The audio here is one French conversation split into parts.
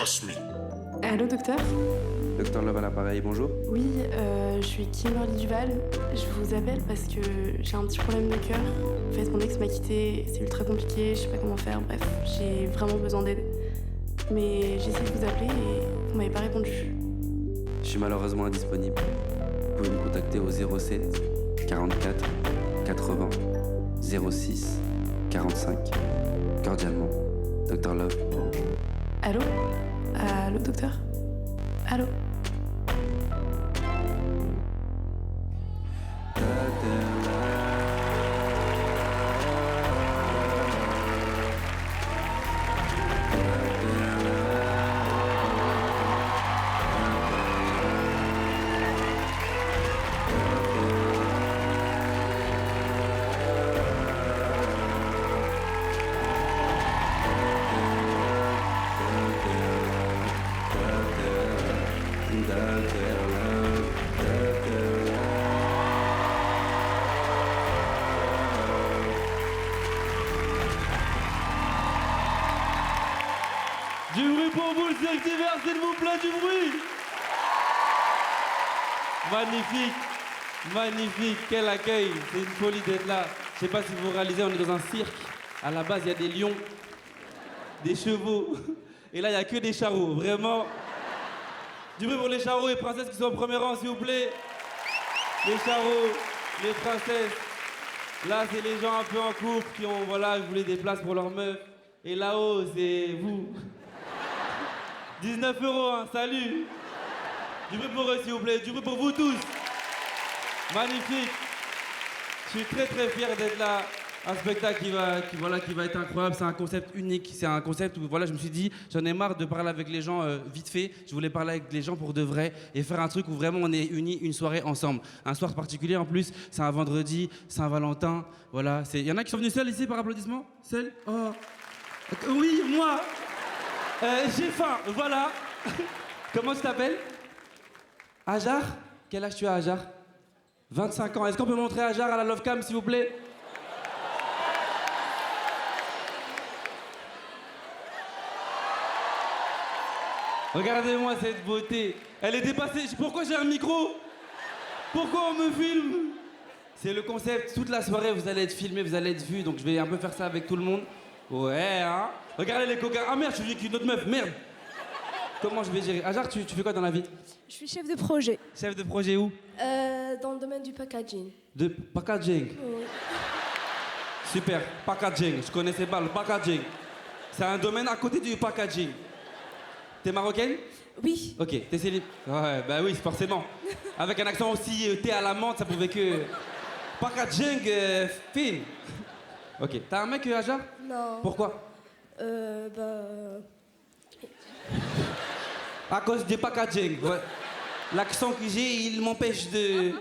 Trust me. Allô, docteur? Docteur Love à l'appareil, bonjour. Oui, je suis Kimberly Duval. Je vous appelle parce que j'ai un petit problème de cœur. En fait, mon ex m'a quitté, c'est ultra compliqué, je sais pas comment faire. Bref, j'ai vraiment besoin d'aide. Mais j'ai essayé de vous appeler et vous m'avez pas répondu. Je suis malheureusement indisponible. Vous pouvez me contacter au 07 44 80 06 45. Cordialement, Docteur Love. Allô? Allô, docteur? Allô? Du bruit pour vous, le cirque d'hiver, s'il vous plaît, du bruit. Magnifique, magnifique, quel accueil, c'est une folie d'être là. Je sais pas si vous réalisez, on est dans un cirque. À la base, il y a des lions, des chevaux, et là, il n'y a que des charros, vraiment. Du bruit pour les charros et princesses qui sont au premier rang, s'il vous plaît. Les charros, les princesses. Là, c'est les gens un peu en couple qui ont, voilà, voulu des places pour leur meuf. Et là-haut, c'est vous. 19 €, hein, salut. Du bruit pour eux, s'il vous plaît. Du bruit pour vous tous. Magnifique. Je suis très très fier d'être là. Un spectacle qui va être incroyable. C'est un concept unique. C'est un concept où voilà, je me suis dit, j'en ai marre de parler avec les gens vite fait. Je voulais parler avec les gens pour de vrai et faire un truc où vraiment on est unis une soirée ensemble. Un soir particulier en plus. C'est un vendredi, Saint-Valentin. Voilà. Il y en a qui sont venus seuls ici par applaudissement? Seuls? Oh. Oui, moi. J'ai faim, voilà. Comment tu t'appelles? Ajar? Quel âge tu as, Ajar? 25 ans. Est-ce qu'on peut montrer Ajar à la Love Cam, s'il vous plaît? Regardez-moi cette beauté. Elle est dépassée. Pourquoi j'ai un micro? Pourquoi on me filme? C'est le concept. Toute la soirée, vous allez être filmé, vous allez être vu. Donc je vais un peu faire ça avec tout le monde. Ouais, hein? Regardez les coquins. Ah merde, je suis venu avec une autre meuf, merde. Comment je vais gérer? Ajar, tu fais quoi dans la vie? Je suis chef de projet. Chef de projet où? Dans le domaine du packaging. De packaging. Oui. Super, packaging. Je connaissais pas le packaging. C'est un domaine à côté du packaging. T'es marocaine? Oui. Ok, t'es célib. Ouais, bah oui, forcément. Avec un accent aussi thé à la menthe, ça pouvait que. Packaging fine. Ok, t'as un mec, Ajar? Non. Pourquoi? À cause du packaging. Ouais. L'accent que j'ai, il m'empêche de.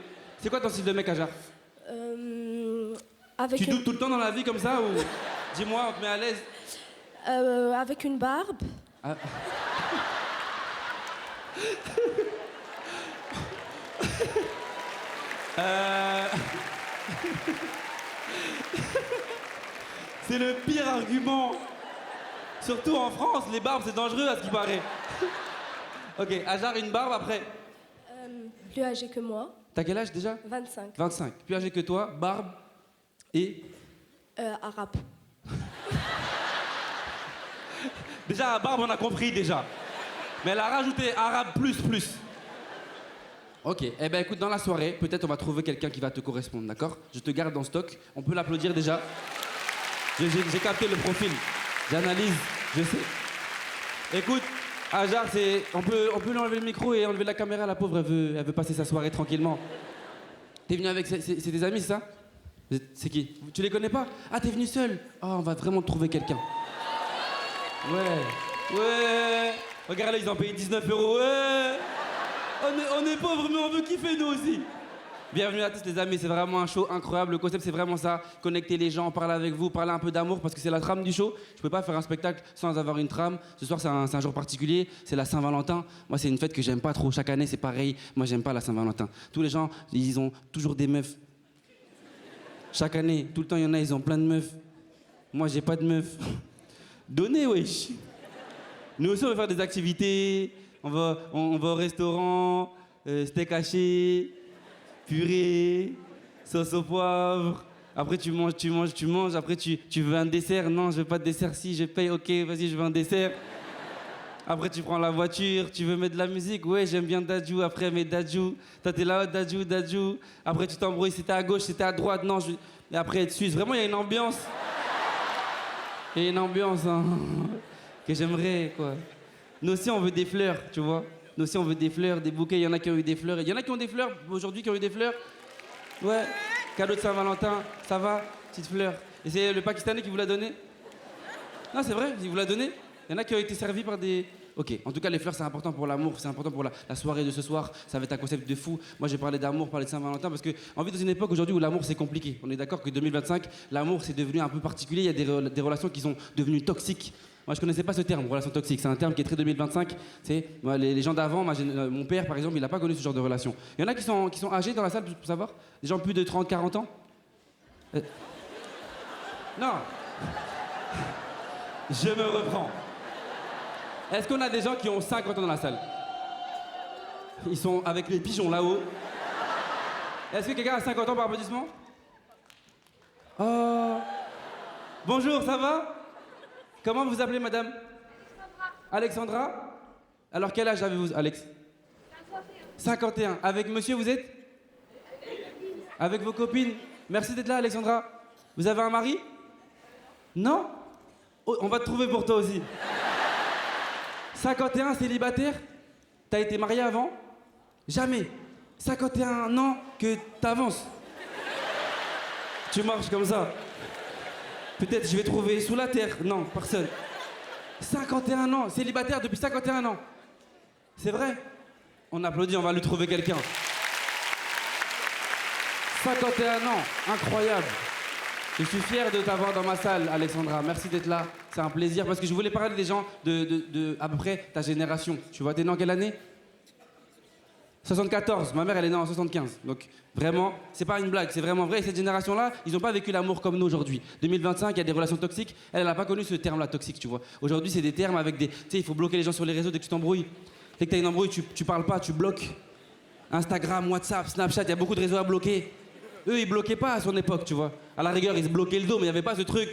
C'est quoi ton style de mec, Ajar? Avec Tu doutes tout le temps dans la vie comme ça ou. Dis-moi, on te met à l'aise. avec une barbe. Ah. C'est le pire argument. Surtout en France, les barbes c'est dangereux à ce qui paraît. Ok, Ajar, une barbe après. Plus âgé que moi. T'as quel âge déjà? 25. 25. Plus âgé que toi, barbe et. Arabe. Déjà, barbe, on a compris déjà. Mais elle a rajouté arabe plus. Ok, eh ben écoute, dans la soirée, peut-être on va trouver quelqu'un qui va te correspondre, d'accord? Je te garde en stock, on peut l'applaudir déjà. J'ai capté le profil, j'analyse, je sais. Écoute, Ajar, on peut lui enlever le micro et enlever la caméra, la pauvre, elle veut passer sa soirée tranquillement. T'es venu avec, c'est tes amis, c'est ça? C'est qui? Tu les connais pas? Ah, t'es venu seul? Oh, on va vraiment te trouver quelqu'un. Ouais. Regarde là, ils ont payé 19 €, ouais. On est pauvres, mais on veut kiffer nous aussi. Bienvenue à tous les amis, c'est vraiment un show incroyable. Le concept c'est vraiment ça, connecter les gens, parler avec vous, parler un peu d'amour parce que c'est la trame du show. Je peux pas faire un spectacle sans avoir une trame. Ce soir c'est un jour particulier, c'est la Saint-Valentin. Moi c'est une fête que j'aime pas trop, chaque année c'est pareil. Moi j'aime pas la Saint-Valentin. Tous les gens, ils ont toujours des meufs. Chaque année, tout le temps il y en a, ils ont plein de meufs. Moi j'ai pas de meufs. Donnez wesh. Nous aussi, on va faire des activités. On va au restaurant, steak haché, purée, sauce au poivre. Après, tu manges. Après, tu veux un dessert. Non, je veux pas de dessert. Si, je paye. Ok, vas-y, je veux un dessert. Après, tu prends la voiture. Tu veux mettre de la musique. Ouais, j'aime bien Dadju. Après, mais Dadju. Toi, t'es là, Dadju. Après, tu t'embrouilles. C'était à gauche, c'était à droite. Non, Et après, tu suis. Vraiment, il y a une ambiance. Il y a une ambiance hein, que j'aimerais, quoi. Nous aussi, on veut des fleurs, tu vois. Nous aussi, on veut des fleurs, des bouquets. Il y en a qui ont eu des fleurs. Il y en a qui ont des fleurs aujourd'hui, qui ont eu des fleurs. Ouais. Cadeau de Saint-Valentin, ça va, petite fleur. Et c'est le Pakistanais qui vous l'a donné? Non, c'est vrai, il vous l'a donné. Il y en a qui ont été servis par des... Ok, en tout cas, les fleurs, c'est important pour l'amour, c'est important pour la soirée de ce soir. Ça va être un concept de fou. Moi, j'ai parlé d'amour, parlé de Saint-Valentin, parce qu'on vit dans une époque aujourd'hui où l'amour, c'est compliqué. On est d'accord que 2025, l'amour, c'est devenu un peu particulier. Il y a des relations qui sont devenues toxiques. Moi, je connaissais pas ce terme, relation toxique. C'est un terme qui est très 2025. Moi, les gens d'avant, mon père, par exemple, il n'a pas connu ce genre de relation. Il y en a qui sont âgés dans la salle, pour savoir? Des gens plus de 30, 40 ans? Non. Je me reprends. Est-ce qu'on a des gens qui ont 50 ans dans la salle? Ils sont avec les pigeons là-haut. Est-ce que quelqu'un a 50 ans par applaudissement? Oh. Bonjour, ça va? Comment vous appelez, madame? Alexandra. Alors, quel âge avez-vous, Alex? 51. Avec monsieur, vous êtes? Avec vos copines? Merci d'être là, Alexandra. Vous avez un mari? Non? Oh, on va te trouver pour toi aussi. 51, célibataire? T'as été marié avant? Jamais. 51 ans que t'avances. Tu marches comme ça. Peut-être je vais trouver sous la terre. Non, personne. 51 ans, célibataire depuis 51 ans. C'est vrai? On applaudit, on va lui trouver quelqu'un. 51 ans, incroyable. Je suis fier de t'avoir dans ma salle, Alexandra. Merci d'être là. C'est un plaisir parce que je voulais parler des gens de à peu près ta génération. Tu vois, t'es né en quelle année? 74. Ma mère, elle est née en 75. Donc, vraiment, c'est pas une blague, c'est vraiment vrai. Et cette génération-là, ils n'ont pas vécu l'amour comme nous aujourd'hui. 2025, il y a des relations toxiques. Elle n'a pas connu ce terme-là, toxique, tu vois. Aujourd'hui, c'est des termes avec des... Tu sais, il faut bloquer les gens sur les réseaux dès que tu t'embrouilles. Dès que t'as une embrouille, tu parles pas, tu bloques. Instagram, WhatsApp, Snapchat, il y a beaucoup de réseaux à bloquer. Eux, ils bloquaient pas à son époque, tu vois. À la rigueur, ils se bloquaient le dos, mais il n'y avait pas ce truc.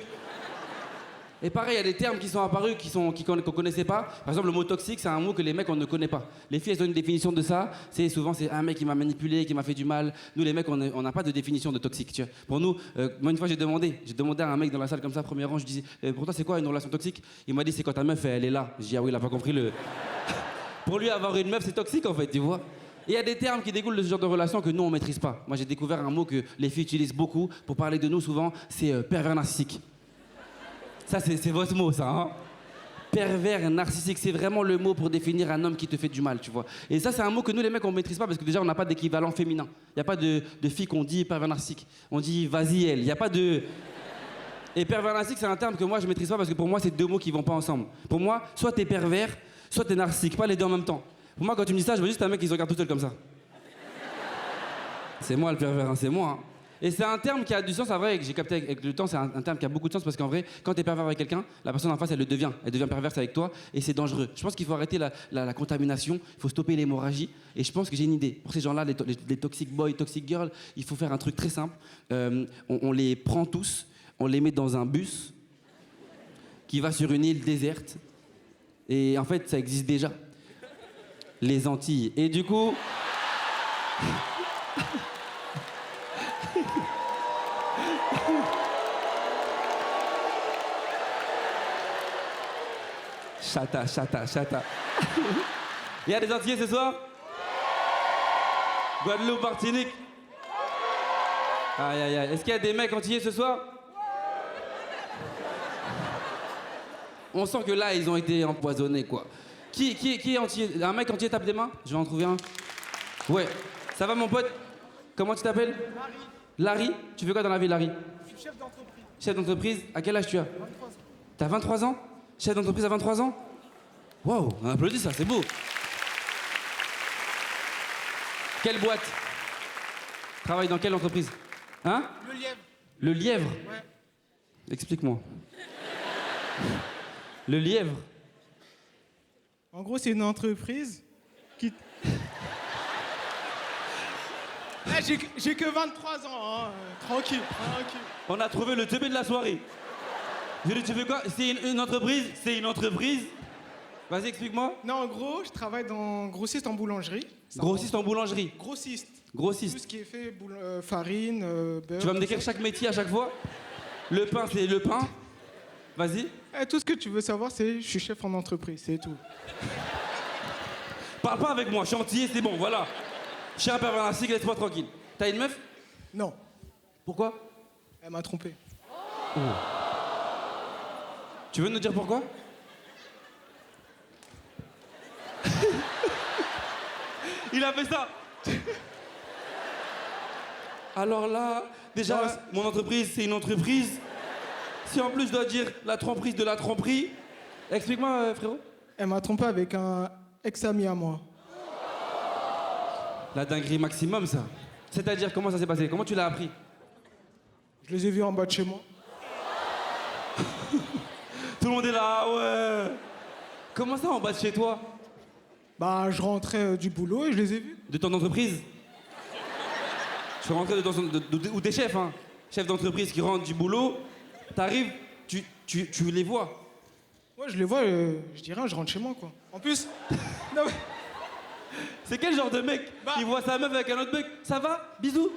Et pareil, il y a des termes qui sont apparus qu'on connaissait pas. Par exemple, le mot toxique, c'est un mot que les mecs, on ne connaît pas. Les filles, elles ont une définition de ça. Souvent, c'est un mec qui m'a manipulé, qui m'a fait du mal. Nous, les mecs, on n'a pas de définition de toxique, tu vois. Pour nous, moi, une fois, j'ai demandé à un mec dans la salle comme ça, premier rang, je disais, pour toi, c'est quoi une relation toxique? Il m'a dit, c'est quand ta meuf, elle est là. Je dis, ah oui, il a pas compris le... Pour lui, avoir une meuf, c'est toxique, en fait, tu vois. Et il y a des termes qui découlent de ce genre de relation que nous, on maîtrise pas. Moi, j'ai découvert un mot que les filles utilisent beaucoup pour parler de nous, souvent, c'est pervers narcissique. Ça, c'est votre mot, ça, hein? Pervers narcissique, c'est vraiment le mot pour définir un homme qui te fait du mal, tu vois. Et ça, c'est un mot que nous, les mecs, on maîtrise pas parce que déjà, on n'a pas d'équivalent féminin. Il n'y a pas de fille qu'on dit pervers narcissique. On dit vas-y, elle. Il n'y a pas de... Et pervers narcissique, c'est un terme que moi, je maîtrise pas parce que pour moi, c'est deux mots qui vont pas ensemble. Pour moi, soit t'es pervers, soit t'es narcissique, pas les deux en même temps. Pour moi, quand tu me dis ça, je veux juste un mec qui se regarde tout seul comme ça. C'est moi le pervers, hein, c'est moi. Hein. Et c'est un terme qui a du sens, c'est vrai, que j'ai capté avec le temps, c'est un terme qui a beaucoup de sens parce qu'en vrai, quand t'es pervers avec quelqu'un, la personne en face, elle devient perverse avec toi et c'est dangereux. Je pense qu'il faut arrêter la contamination, il faut stopper l'hémorragie et je pense que j'ai une idée. Pour ces gens-là, les toxic boys, toxic girls, il faut faire un truc très simple. On les prend tous, on les met dans un bus qui va sur une île déserte et en fait, ça existe déjà. Les Antilles. Et du coup... Chata. Il y a des Antillais ce soir? Guadeloupe, Martinique? Aïe. Est-ce qu'il y a des mecs antillais ce soir? On sent que là, ils ont été empoisonnés, quoi. Qui est entier? Un mec entier tape des mains? Je vais en trouver un. Ouais. Ça va, mon pote? Comment tu t'appelles? Larry. Tu fais quoi dans la vie, Larry? Je suis chef d'entreprise. Chef d'entreprise? À quel âge tu as? 23 ans. T'as 23 ans? Chef d'entreprise à 23 ans? Waouh, on applaudit ça, c'est beau. Quelle boîte? Travaille dans quelle entreprise? Hein? Le lièvre. Le lièvre? Ouais. Explique-moi. Le lièvre? En gros, c'est une entreprise qui... Eh, j'ai que 23 ans, hein. Tranquille. On a trouvé le teubé de la soirée. Je lui ai dit, tu fais quoi? C'est une entreprise? C'est une entreprise? Vas-y, explique-moi. Non, en gros, je travaille dans grossiste en boulangerie. Grossiste en boulangerie. Grossiste. Tout Grossiste. ce qui est fait, farine, beurre. Tu vas me décrire chaque métier à chaque fois? Le pain, c'est le pain. Vas-y. Eh, tout ce que tu veux savoir, c'est je suis chef en entreprise, c'est tout. Parle pas avec moi, chantier, c'est bon, voilà. Je suis un pervers narcissique, laisse-moi tranquille. T'as une meuf? Non, Pourquoi? elle m'a trompé. Tu veux nous dire pourquoi? Il a fait ça. Alors là, déjà, Ouais. mon entreprise, c'est une entreprise. Si en plus je dois dire la tromperie de la tromperie, explique-moi, frérot. Elle m'a trompé avec un ex-ami à moi. La dinguerie maximum, ça. C'est-à-dire, comment ça s'est passé? Comment tu l'as appris? Je les ai vus en bas de chez moi. Tout le monde est là, ah ouais. Comment ça, en bas de chez toi? Bah, je rentrais du boulot et je les ai vus. De ton entreprise? Je suis rentré ou des chefs, hein. Chef d'entreprise qui rentrent du boulot, t'arrives, tu les vois. Ouais, je les vois, je dis rien, je rentre chez moi, quoi. En plus... non, mais... C'est quel genre de mec? Bah. Il voit sa meuf avec un autre mec. Ça va? Bisous.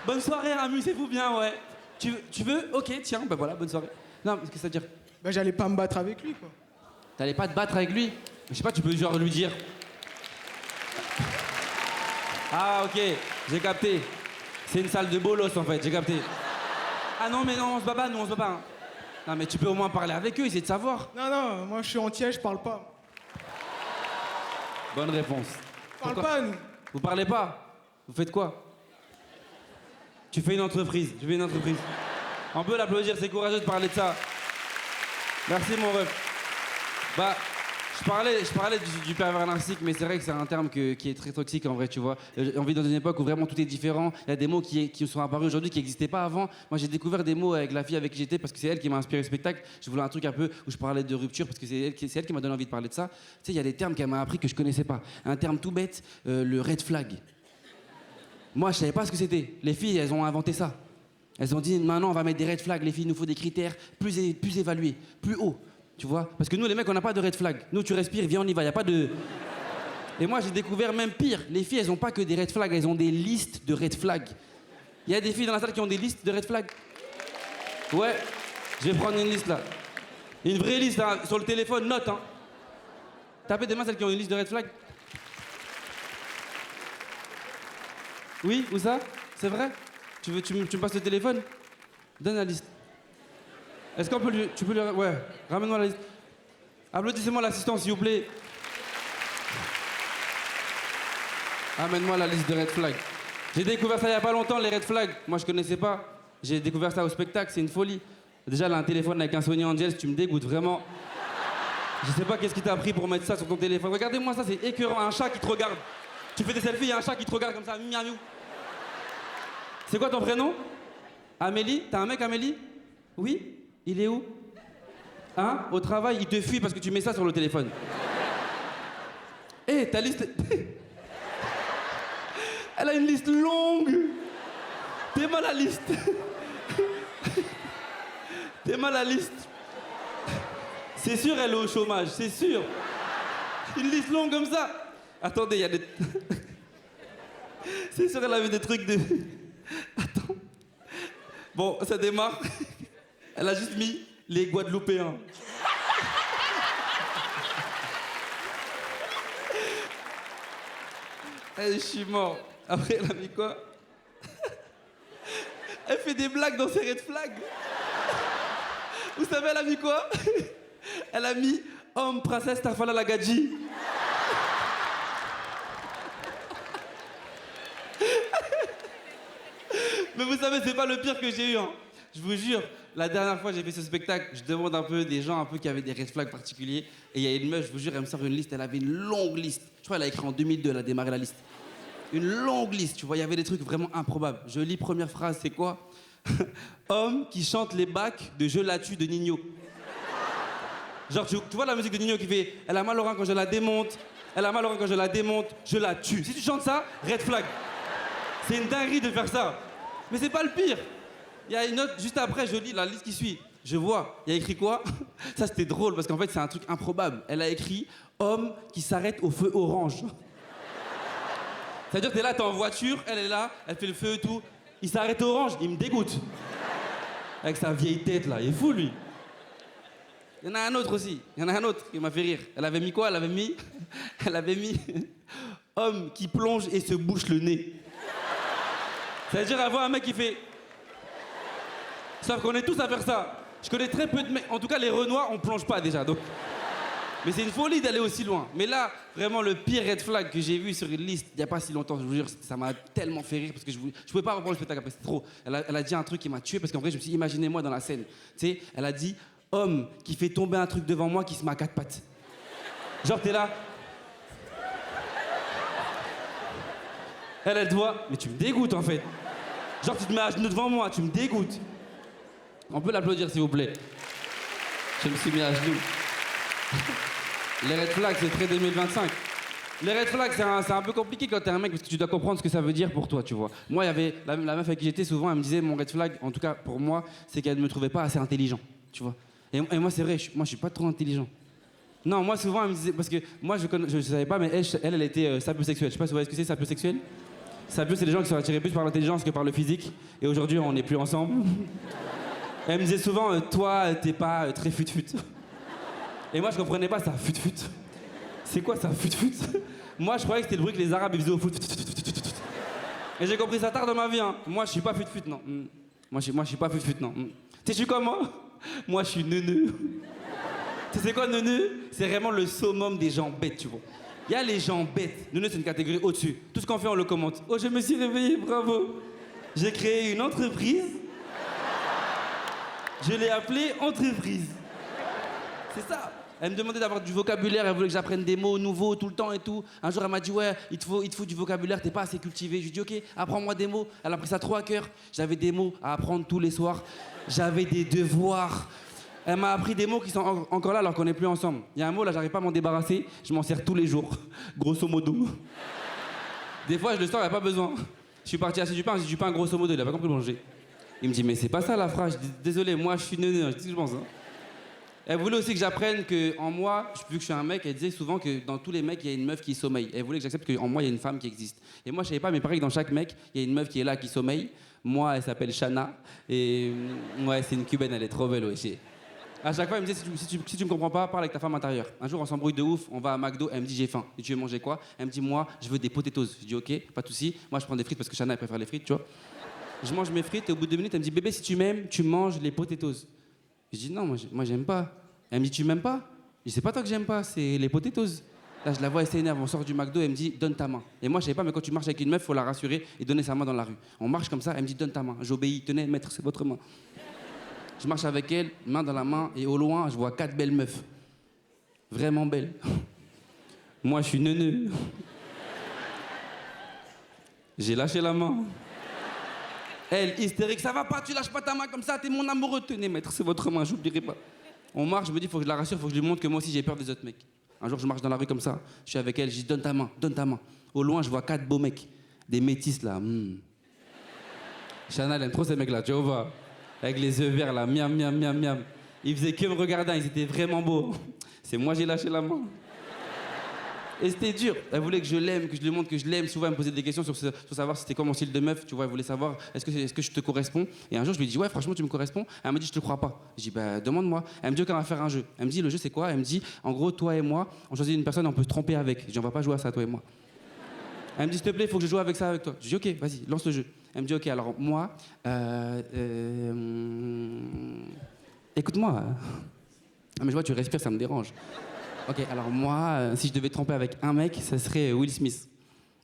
Bonne soirée, amusez-vous bien, ouais. Tu veux? Ok, tiens, bah voilà, bonne soirée. Non, qu'est-ce que ça veut dire? Bah, j'allais pas me battre avec lui, quoi. T'allais pas te battre avec lui? Je sais pas, tu peux genre lui dire. Ah, ok, j'ai capté. C'est une salle de bolos en fait, j'ai capté. Ah non, mais non, on se bat pas, nous on se bat pas. Hein. Non, mais tu peux au moins parler avec eux, essayer de savoir. Non, moi je suis entier, je parle pas. Bonne réponse. Je parle Pourquoi? pas, nous. Vous parlez pas? Vous faites quoi? Tu fais une entreprise, je fais une entreprise. On peut l'applaudir, c'est courageux de parler de ça. Merci mon ref. Bah, je parlais du pervers narcissique, mais c'est vrai que c'est un terme qui est très toxique en vrai, tu vois. On vit dans une époque où vraiment tout est différent. Il y a des mots qui sont apparus aujourd'hui qui n'existaient pas avant. Moi, j'ai découvert des mots avec la fille avec qui j'étais parce que c'est elle qui m'a inspiré le spectacle. Je voulais un truc un peu où je parlais de rupture parce que c'est elle qui m'a donné envie de parler de ça. Tu sais, il y a des termes qu'elle m'a appris que je connaissais pas. Un terme tout bête, le red flag. Moi, je savais pas ce que c'était. Les filles, elles ont inventé ça. Elles ont dit, maintenant, on va mettre des red flags. Les filles, il nous faut des critères plus évalués, plus hauts. Tu vois? Parce que nous, les mecs, on n'a pas de red flag. Nous, tu respires, viens, on y va. Il n'y a pas de... Et moi, j'ai découvert même pire. Les filles, elles n'ont pas que des red flags, elles ont des listes de red flags. Il y a des filles dans la salle qui ont des listes de red flags. Ouais, je vais prendre une liste, là. Une vraie liste, hein, sur le téléphone, note, hein. Tapez des mains celles qui ont une liste de red flags. Oui, où ça? C'est vrai? Tu me passes le téléphone? Donne la liste. Est-ce qu'on peut lui... Tu peux lui... Ouais, ramène-moi la liste. Applaudissez-moi l'assistant, s'il vous plaît. Ramène-moi la liste de red flags. J'ai découvert ça il y a pas longtemps, les red flags. Moi, je connaissais pas. J'ai découvert ça au spectacle, c'est une folie. Déjà, là, un téléphone avec un Sony Angels, tu me dégoûtes, vraiment. Je sais pas qu'est-ce qui t'a pris pour mettre ça sur ton téléphone. Regardez-moi ça, c'est écœurant, un chat qui te regarde. Tu fais des selfies, il y a un chat qui te regarde comme ça, miaou miaou. C'est quoi ton prénom? Amélie? T'as un mec, Amélie? Oui? Il est où? Hein? Au travail, il te fuit parce que tu mets ça sur le téléphone. Hé, ta liste... Elle a une liste longue. T'es mal à la liste. T'es mal à la liste. C'est sûr, elle est au chômage, c'est sûr. Une liste longue comme ça. Attendez, il y a des... C'est sûr, elle avait des trucs de... Attends. Bon, ça démarre. Elle a juste mis les Guadeloupéens. Je suis mort. Après, elle a mis quoi? Elle fait des blagues dans ses red flags. Vous savez, elle a mis quoi? Elle a mis homme, princesse, Tafala Lagadji. Mais vous savez, c'est pas le pire que j'ai eu. Hein. Je vous jure, la dernière fois j'ai fait ce spectacle, je demande un peu des gens un peu qui avaient des red flags particuliers. Et il y a une meuf, je vous jure, elle me sort une liste, elle avait une longue liste. Je crois qu'elle a écrit en 2002, elle a démarré la liste. Une longue liste, tu vois, il y avait des trucs vraiment improbables. Je lis première phrase, c'est quoi? Homme qui chante les bacs de Je la tue de Nino. Genre, tu vois la musique de Nino qui fait « Elle a mal au rein quand je la démonte, elle a mal au rein quand je la démonte, je la tue ». Si tu chantes ça, red flag. C'est une dinguerie de faire ça. Mais c'est pas le pire. Il y a une autre, juste après, je lis la liste qui suit. Je vois, il y a écrit quoi? Ça, c'était drôle parce qu'en fait, c'est un truc improbable. Elle a écrit « Homme qui s'arrête au feu orange ». C'est-à-dire que t'es là, t'es en voiture, elle est là, elle fait le feu et tout. Il s'arrête au orange, il me dégoûte. Avec sa vieille tête là, il est fou lui. Il y en a un autre aussi, il y en a un autre qui m'a fait rire. Elle avait mis quoi? Elle avait mis homme qui plonge et se bouche le nez. C'est-à-dire elle voit un mec qui fait... Sauf qu'on est tous à faire ça. Je connais très peu de mecs, en tout cas les Renois, on plonge pas déjà, donc... Mais c'est une folie d'aller aussi loin. Mais là, vraiment, le pire red flag que j'ai vu sur une liste, il n'y a pas si longtemps, je vous jure, ça m'a tellement fait rire parce que je pouvais pas reprendre le spectacle après, c'était trop. Elle a dit un truc qui m'a tué parce qu'en vrai, je me suis dit, imaginez-moi dans la scène. Tu sais, elle a dit, homme qui fait tomber un truc devant moi qui se met à quatre pattes. Genre, t'es là. Elle te voit, mais tu me dégoûtes en fait. Genre, tu te mets à genoux devant moi, tu me dégoûtes. On peut l'applaudir, s'il vous plaît. Je me suis mis à genoux. Les red flags, c'est très 2025. Les red flags, c'est un peu compliqué quand t'es un mec parce que tu dois comprendre ce que ça veut dire pour toi, tu vois. Moi, il y avait la meuf avec qui j'étais souvent, elle me disait mon red flag, en tout cas pour moi, c'est qu'elle ne me trouvait pas assez intelligent, tu vois. Et moi, c'est vrai, moi, je suis pas trop intelligent. Non, moi, souvent, elle me disait, parce que moi, je savais pas, mais elle était sapiosexuelle. Je sais pas si vous voyez ce que c'est, sapiosexuel. Sapio, c'est les gens qui sont attirés plus par l'intelligence que par le physique. Et aujourd'hui, on n'est plus ensemble. Elle me disait souvent, toi, t'es pas très fut-fut. Et moi, je comprenais pas ça, fut-fut. C'est quoi ça, fut-fut? Moi, je croyais que c'était le bruit que les Arabes ils faisaient au foot. Et j'ai compris ça tard dans ma vie, hein. Moi, je suis pas fut-fut, non. Moi, je suis pas fut-fut, non. Tu sais, je suis comment? Moi, je suis neuneu. Tu sais, c'est quoi neuneu? C'est vraiment le summum des gens bêtes, tu vois. Il y a les gens bêtes. Neuneu, c'est une catégorie au-dessus. Tout ce qu'on fait, on le commente. Oh, je me suis réveillé, bravo. J'ai créé une entreprise. Je l'ai appelée entreprise. C'est ça. Elle me demandait d'avoir du vocabulaire, elle voulait que j'apprenne des mots nouveaux tout le temps et tout. Un jour, elle m'a dit, ouais, il te faut du vocabulaire, t'es pas assez cultivé. Je lui ai dit, ok, apprends-moi des mots. Elle a pris ça trop à cœur. J'avais des mots à apprendre tous les soirs. J'avais des devoirs. Elle m'a appris des mots qui sont encore là alors qu'on n'est plus ensemble. Il y a un mot, là, j'arrive pas à m'en débarrasser. Je m'en sers tous les jours, grosso modo. Des fois, je le sors, il n'y a pas besoin. Je suis parti acheter du pain, j'ai dit du pain grosso modo, il a pas compris manger. Il me dit, mais c'est pas ça la phrase. Je dis, désolé, moi, je suis neuneu, c'est ce que je pense. Hein. Elle voulait aussi que j'apprenne qu'en moi, vu que je suis un mec, elle disait souvent que dans tous les mecs, il y a une meuf qui sommeille. Elle voulait que j'accepte qu'en moi, il y a une femme qui existe. Et moi, je savais pas, mais pareil que dans chaque mec, il y a une meuf qui est là, qui sommeille. Moi, elle s'appelle Shana. Et ouais, c'est une cubaine, elle est trop belle, ouais. À chaque fois, elle me disait, si tu me comprends pas, parle avec ta femme intérieure. Un jour, on s'embrouille de ouf, on va à McDo, elle me dit, j'ai faim. Et tu veux manger quoi? Elle me dit, moi, je veux des potatoes. Je dis, ok, pas de soucis. Moi, je prends des frites parce que Shana, elle préfère les frites, tu vois. Je mange mes frites et au bout de 2 minutes, elle me dit, bébé, si tu m'aimes, tu manges les potatoes. Je dis, non, moi, j'aime pas. Elle me dit, tu m'aimes pas? Je dis, c'est pas toi que j'aime pas, c'est les potatoes. Là, je la vois, elle s'énerve, on sort du McDo, elle me dit, donne ta main. Et moi, je savais pas, mais quand tu marches avec une meuf, faut la rassurer et donner sa main dans la rue. On marche comme ça, elle me dit, donne ta main. J'obéis, tenez, maître, c'est votre main. Je marche avec elle, main dans la main, et au loin, je vois 4 belles meufs. Vraiment belles. Moi, je suis neuneu. J'ai lâché la main. Elle, hystérique, ça va pas, tu lâches pas ta main comme ça, t'es mon amoureux. Tenez, maître, c'est votre main, j'oublierai pas. On marche, je me dis, faut que je la rassure, faut que je lui montre que moi aussi j'ai peur des autres mecs. Un jour, je marche dans la rue comme ça, je suis avec elle, je dis, donne ta main, donne ta main. Au loin, je vois 4 beaux mecs, des métis là. Shana, elle aime trop ces mecs là, tu vois. Avec les yeux verts là, miam, miam, miam, miam. Ils faisaient que me regarder, ils étaient vraiment beaux. C'est moi, j'ai lâché la main. Et c'était dur. Elle voulait que je l'aime, que je lui montre que je l'aime. Souvent, elle me posait des questions sur savoir si c'était quoi mon style de meuf. Tu vois, elle voulait savoir est-ce que je te corresponds. Et un jour, je lui ai dit, ouais, franchement, tu me corresponds. Elle m'a dit, je te crois pas. Je dis, bah, demande-moi. Elle me dit, ok, on va faire un jeu. Elle me dit, le jeu, c'est quoi? Elle me dit, en gros, toi et moi, on choisit une personne, on peut se tromper avec. Je dis, on va pas jouer à ça, toi et moi. Elle me dit, s'il te plaît, il faut que je joue avec ça avec toi. Je dis, ok, vas-y, lance le jeu. Elle me dit, ok, alors moi, écoute-moi. Ah, mais je vois, tu respires, ça me dérange. Ok, alors moi, si je devais te tromper avec un mec, ça serait Will Smith.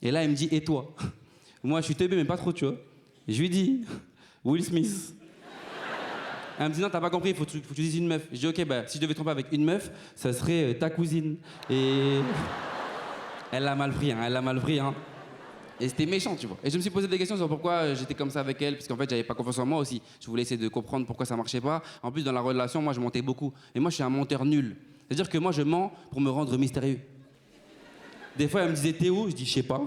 Et là, elle me dit, et toi? Moi, je suis teubé, mais pas trop, tu vois. Et je lui dis, Will Smith. Elle me dit, non, t'as pas compris, faut que tu dises une meuf. Je dis, ok, bah, si je devais te tromper avec une meuf, ça serait ta cousine. Et elle l'a mal pris, hein, elle l'a mal pris, hein. Et c'était méchant, tu vois. Et je me suis posé des questions sur pourquoi j'étais comme ça avec elle, parce qu'en fait, j'avais pas confiance en moi aussi. Je voulais essayer de comprendre pourquoi ça marchait pas. En plus, dans la relation, moi, je mentais beaucoup. Et moi, je suis un menteur nul. C'est-à-dire que moi, je mens pour me rendre mystérieux. Des fois, elle me disait, t'es où? Je dis, je sais pas.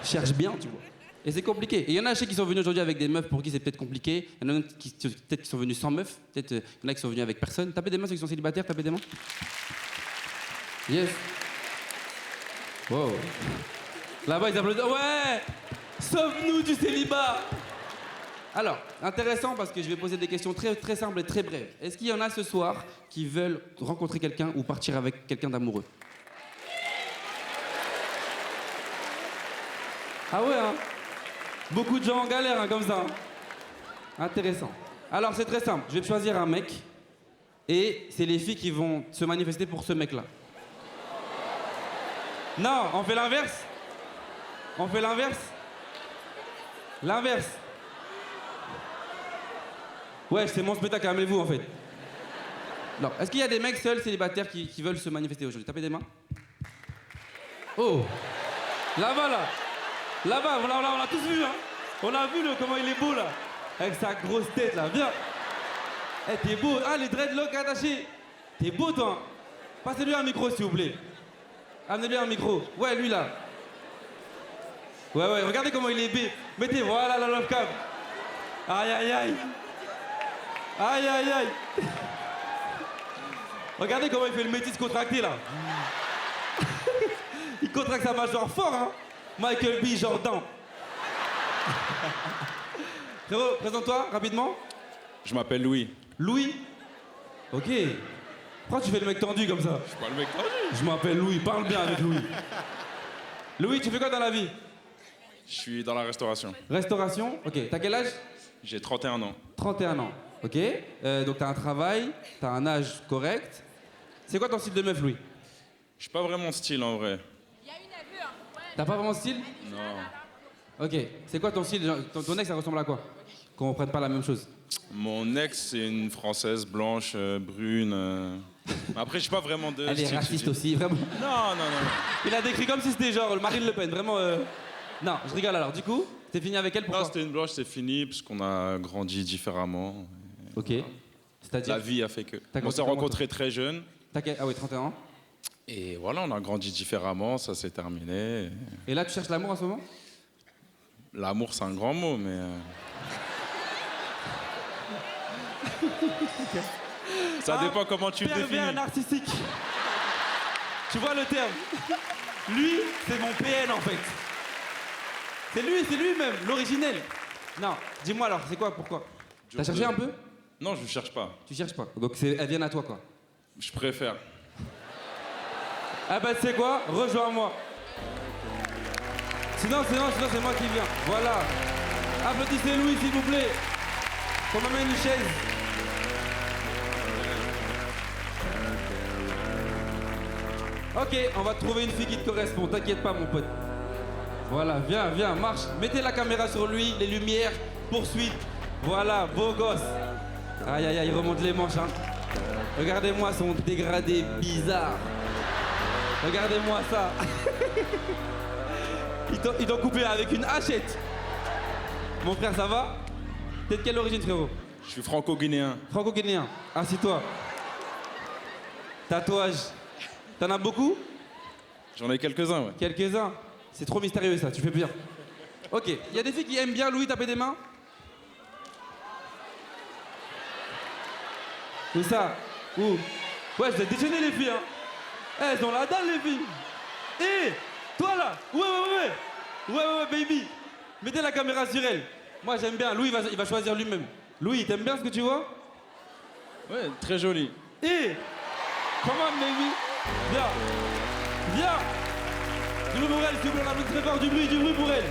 Je cherche bien, tu vois. Et c'est compliqué. Et il y en a, je sais, qui sont venus aujourd'hui avec des meufs pour qui c'est peut-être compliqué. Il y en a qui peut-être qui sont venus sans meufs. Peut-être il y en a qui sont venus avec personne. Tapez des mains ceux qui sont célibataires, tapez des mains. Yes. Wow. Là-bas, ils applaudissent. Ouais! Sauve-nous du célibat! Alors, intéressant parce que je vais poser des questions très, très simples et très brèves. Est-ce qu'il y en a ce soir qui veulent rencontrer quelqu'un ou partir avec quelqu'un d'amoureux? Ah ouais, hein? Beaucoup de gens en galère, hein, comme ça. Hein. Intéressant. Alors, c'est très simple. Je vais choisir un mec et c'est les filles qui vont se manifester pour ce mec-là. Non, on fait l'inverse. On fait l'inverse. L'inverse. Ouais, c'est mon spectacle, calmez-vous en fait. Non, est-ce qu'il y a des mecs seuls célibataires qui veulent se manifester aujourd'hui? Tapez des mains. Oh. Là-bas, là. Là-bas, on l'a tous vu, hein. On a vu comment il est beau, là. Avec sa grosse tête, là. Viens. Eh, t'es beau. Ah, les dreadlocks attachés. T'es beau, toi. Passez-lui un micro, s'il vous plaît. Amenez-lui un micro. Ouais, lui, là. Ouais, regardez comment il est bé. Mettez, voilà, la love cam. Aïe, aïe, aïe. Aïe, aïe, aïe. Regardez comment il fait le métis contracté, là. Il contracte sa mâchoire fort, hein. Michael B. Jordan. Frérot, présente-toi rapidement. Je m'appelle Louis. Louis? Ok. Pourquoi tu fais le mec tendu comme ça? Je suis pas le mec tendu. Je m'appelle Louis, parle bien avec Louis. Louis, tu fais quoi dans la vie? Je suis dans la restauration. Restauration? Ok. T'as quel âge? J'ai 31 ans. 31 ans. Ok. Donc t'as un travail, t'as un âge correct. C'est quoi ton style de meuf, Louis? Je suis pas vraiment style en vrai. T'as pas vraiment de style? Non. Ok. C'est quoi ton style? Genre, ton ex, ça ressemble à quoi? Qu'on reprenne pas la même chose. Mon ex, c'est une française blanche, brune. Après, je suis pas vraiment de Elle style. est raciste aussi, vraiment. Non. Il a décrit comme si c'était genre Marine Le Pen, vraiment. Non, je rigole alors. Du coup, t'es fini avec elle Non, pourquoi? c'était une blanche, c'est fini, parce qu'on a grandi différemment. Ok. C'est-à-dire? La vie a fait que. T'as On grandi s'est comment, rencontrés très jeunes. Ah oui, 31 ans. Et voilà, on a grandi différemment, ça s'est terminé. Et là, tu cherches l'amour en ce moment? L'amour, c'est un grand mot, mais. Ça dépend comment tu le Pervers définis. narcissique. Tu vois le terme? Lui, c'est mon PN en fait. C'est lui-même, l'originel. Non, dis-moi alors, c'est quoi, pourquoi? T'as cherché un peu? Non, je ne cherche pas. Tu cherches pas. Donc elles viennent à toi quoi. Je préfère. Ah bah tu sais quoi? Rejoins-moi. Sinon c'est moi qui viens. Voilà. Applaudissez Louis s'il vous plaît. Qu'on m'amène une chaise. Ok, on va te trouver une fille qui te correspond, t'inquiète pas mon pote. Voilà, viens, marche. Mettez la caméra sur lui, les lumières, poursuite. Voilà, beau gosse. Aïe, il remonte les manches, hein. Regardez-moi son dégradé bizarre. Regardez-moi ça. Ils t'ont coupé avec une hachette. Mon frère, ça va? T'es de quelle origine, frérot? Je suis franco-guinéen. Franco-guinéen. Assis-toi. Tatouage. T'en as beaucoup? J'en ai quelques-uns, ouais. Quelques-uns. C'est trop mystérieux ça, tu fais bien. Ok, il y a des filles qui aiment bien Louis taper des mains? Où ça? Où? Ouais, je vais déchaîner les filles, hein. Eh, elles ont la dalle, les filles. Eh, toi là. Ouais, baby. Mettez la caméra sur elle. Moi, j'aime bien. Louis, il va choisir lui-même. Louis, t'aimes bien ce que tu vois? Ouais, très joli. Eh, comment, baby? Viens. Du bruit pour elle, s'il vous plaît, on applaudit très fort. Du bruit pour elle.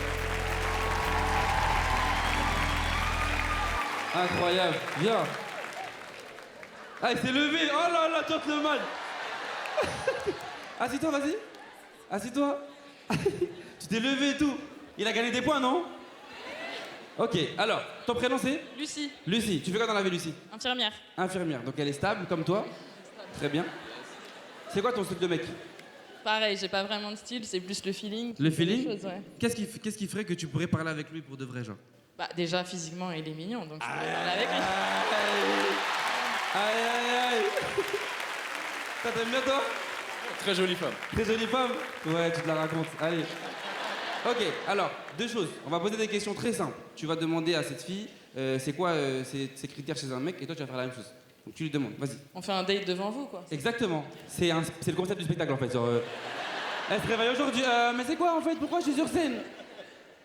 Incroyable. Viens. Ah, il s'est levé. Oh là là, gentleman. Assis-toi, vas-y. Assis-toi. Tu t'es levé et tout. Il a gagné des points, non? Ok, alors, ton prénom c'est? Lucie, Lucie. Tu fais quoi dans la vie, Lucie? infirmière. Infirmière. Donc elle est stable, comme toi? Très bien. C'est quoi ton style de mec? pareil, j'ai pas vraiment de style, c'est plus le feeling. Le qui fait les feeling choses, ouais. Qu'est-ce qui ferait que tu pourrais parler avec lui pour de vrai, genre? Bah, déjà, physiquement, il est mignon, donc je pourrais parler avec lui. Aïe, aïe, aïe. Ça t'aimes bien, toi? Très jolie femme. Très jolie femme? Ouais, tu te la racontes. Allez. Ok, alors, deux choses. On va poser des questions très simples. Tu vas demander à cette fille, c'est quoi ses critères chez un mec, et toi, tu vas faire la même chose. Donc, tu lui demandes, vas-y. On fait un date devant vous, quoi. Exactement. C'est le concept du spectacle, en fait. Genre, elle se réveille aujourd'hui, mais c'est quoi, en fait? Pourquoi je suis sur scène?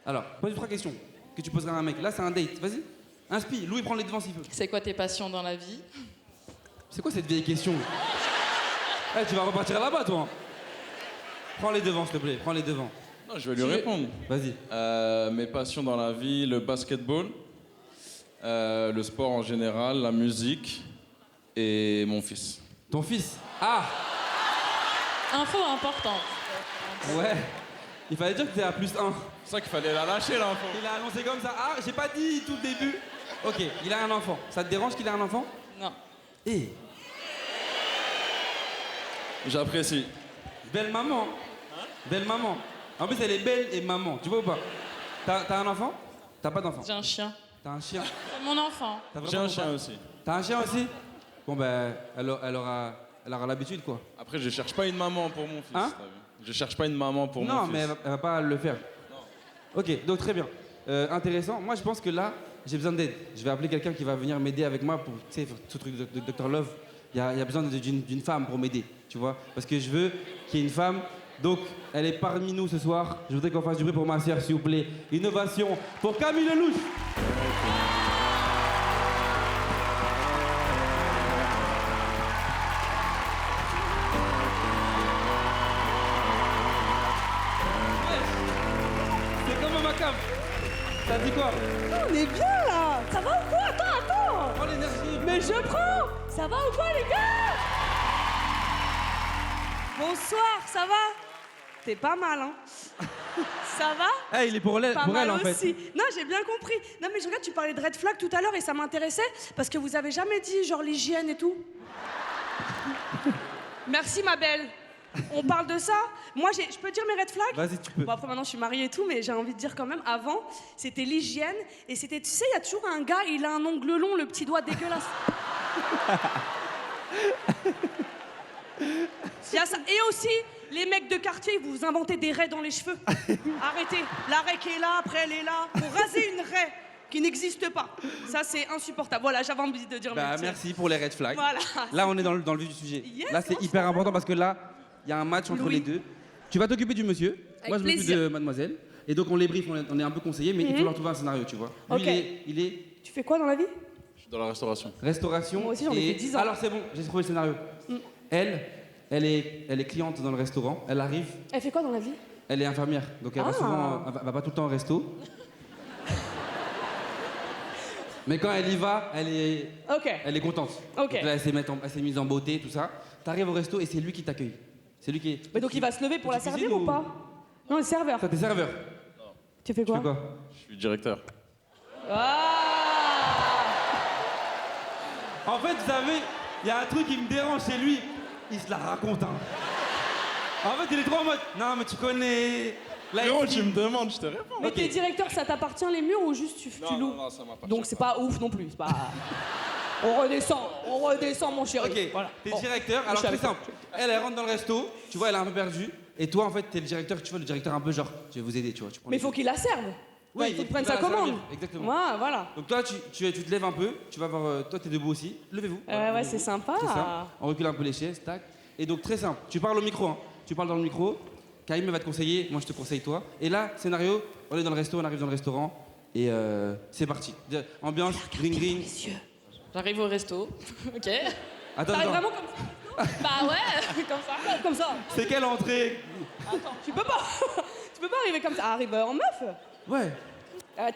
Alors, pose 3 questions que tu poseras à un mec. Là, c'est un date. Vas-y. Inspire. Louis prend les devants s'il veut. C'est quoi tes passions dans la vie? C'est quoi cette vieille question? Eh, tu vas repartir là-bas, toi. Prends les devants, s'il te plaît. Prends les devants. Non, je vais lui répondre. Vas-y. Mes passions dans la vie, le basketball, le sport en général, la musique et mon fils. Ton fils? Ah! Info importante. Ouais. Il fallait dire que t'es à +1. C'est ça qu'il fallait la lâcher, l'info. Il a annoncé comme ça. Ah, j'ai pas dit tout le début. Ok, il a un enfant. Ça te dérange qu'il ait un enfant? Non. Eh, J'apprécie. belle maman. Belle maman. En plus, elle est belle et maman. Tu vois ou pas? T'as un enfant? T'as pas d'enfant? J'ai un chien. T'as un chien? C'est mon enfant. T'as vraiment J'ai un pas? chien aussi. T'as un chien aussi? Bon, ben, elle aura l'habitude, quoi. Après, je cherche pas une maman pour mon fils. Hein? t'as vu. Je cherche pas une maman pour Non, mon fils. mais elle va pas le faire. Ok, donc très bien. Intéressant. Moi, je pense que là, j'ai besoin d'aide. Je vais appeler quelqu'un qui va venir m'aider avec moi pour, tu sais, faire ce truc de Dr Love. Il y a besoin d'une femme pour m'aider, tu vois. Parce que je veux qu'il y ait une femme. Donc, elle est parmi nous ce soir. Je voudrais qu'on fasse du bruit pour ma sœur, s'il vous plaît. Innovation pour Camille Lelouch. C'est comme ma cam. T'as dit quoi? On est bien là. Ça va ou quoi? Attends. Prends l'énergie. Mais je prends. Ça va ou quoi les gars? Bonsoir, ça va? T'es pas mal, hein? Ça va? Eh, il est pour elle, Pas pour mal elle en fait. aussi. Non, j'ai bien compris. Non, mais je regarde, tu parlais de red flag tout à l'heure et ça m'intéressait parce que vous avez jamais dit genre l'hygiène et tout. Merci, ma belle. On parle de ça. Moi, je peux dire mes red flags? Vas-y, tu peux. Bon, après, maintenant, je suis mariée et tout, mais j'ai envie de dire quand même, avant, c'était l'hygiène. Et c'était, tu sais, il y a toujours un gars, il a un ongle long, le petit doigt dégueulasse. Il y a ça. Et aussi, les mecs de quartier, vous vous inventez des raies dans les cheveux. Arrêtez. La raie qui est là, après, elle est là. Pour raser une raie qui n'existe pas. Ça, c'est insupportable. Voilà, j'avais envie de dire Bah, merci. merci pour les red flags. Voilà. Là, on est dans le vif du sujet. Yes, là, c'est moi, je hyper suis important parce que là, il y a un match entre Louis. les deux. Tu vas t'occuper du monsieur. Avec Moi, je m'occupe plaisir. de mademoiselle. Et donc, on les brief, on est un peu conseillé, mais il faut leur trouver un scénario, tu vois. Lui, Ok. il est Tu fais quoi dans la vie? Je suis dans la restauration. restauration. Moi aussi, j'en ai et... fait 10 ans. Alors, c'est bon, j'ai trouvé le scénario. Elle est cliente dans le restaurant. Elle arrive, Elle fait quoi dans la vie? elle est infirmière. Donc, elle va Ah. souvent, elle va pas tout le temps au resto. Mais quand elle y va, elle est contente. Ok. Donc là, elle s'est mise en beauté, tout ça. T'arrives au resto et c'est lui qui t'accueille. C'est lui qui est. Mais donc il va se lever pour la Tu cuisines servir ou pas? Non, le serveur. Toi, t'es serveur. Tu fais Tu quoi? fais quoi? Je suis directeur. Ah. En fait, vous savez, il y a un truc qui me dérange chez lui. Il se la raconte, hein. En fait, il est trop en mode. Non, mais tu connais. Là, Frérot, ici- tu me demandes, je te réponds. Mais Ok. t'es directeur, ça t'appartient les murs ou juste tu loues? Non, ça m'appartient. Donc c'est pas ouf non plus. C'est pas... on redescend mon chéri. Ok, Voilà. t'es Bon. directeur. Alors, Je suis très avec toi. simple. Elle rentre dans le resto. Tu vois, elle est un peu perdue. Et toi, en fait, t'es le directeur. Tu vois, le directeur un peu genre, je vais vous aider, tu vois. Tu prends Mais les il faut choses. qu'il la serve. Oui, il faut il qu'il prenne va sa la commande. servir, exactement. Ouais, voilà. Donc, toi, tu te lèves un peu. Tu vas voir. Toi, t'es debout aussi. Levez-vous. Ouais, levez-vous. c'est sympa. C'est ça. On recule un peu les chaises, tac. Et donc, très simple. Tu parles au micro, hein. Tu parles dans le micro. Kaïm va te conseiller, moi je te conseille toi. Et là, scénario, on est dans le resto, on arrive dans le restaurant. Et c'est parti. Ambiance, green green. J'arrive au resto. Ok. Attends, T'arrives attends. vraiment comme ça? Bah ouais, comme ça. Comme ça. C'est quelle entrée? Attends, tu peux pas. Tu peux pas arriver comme ça. Arrive en meuf. Ouais.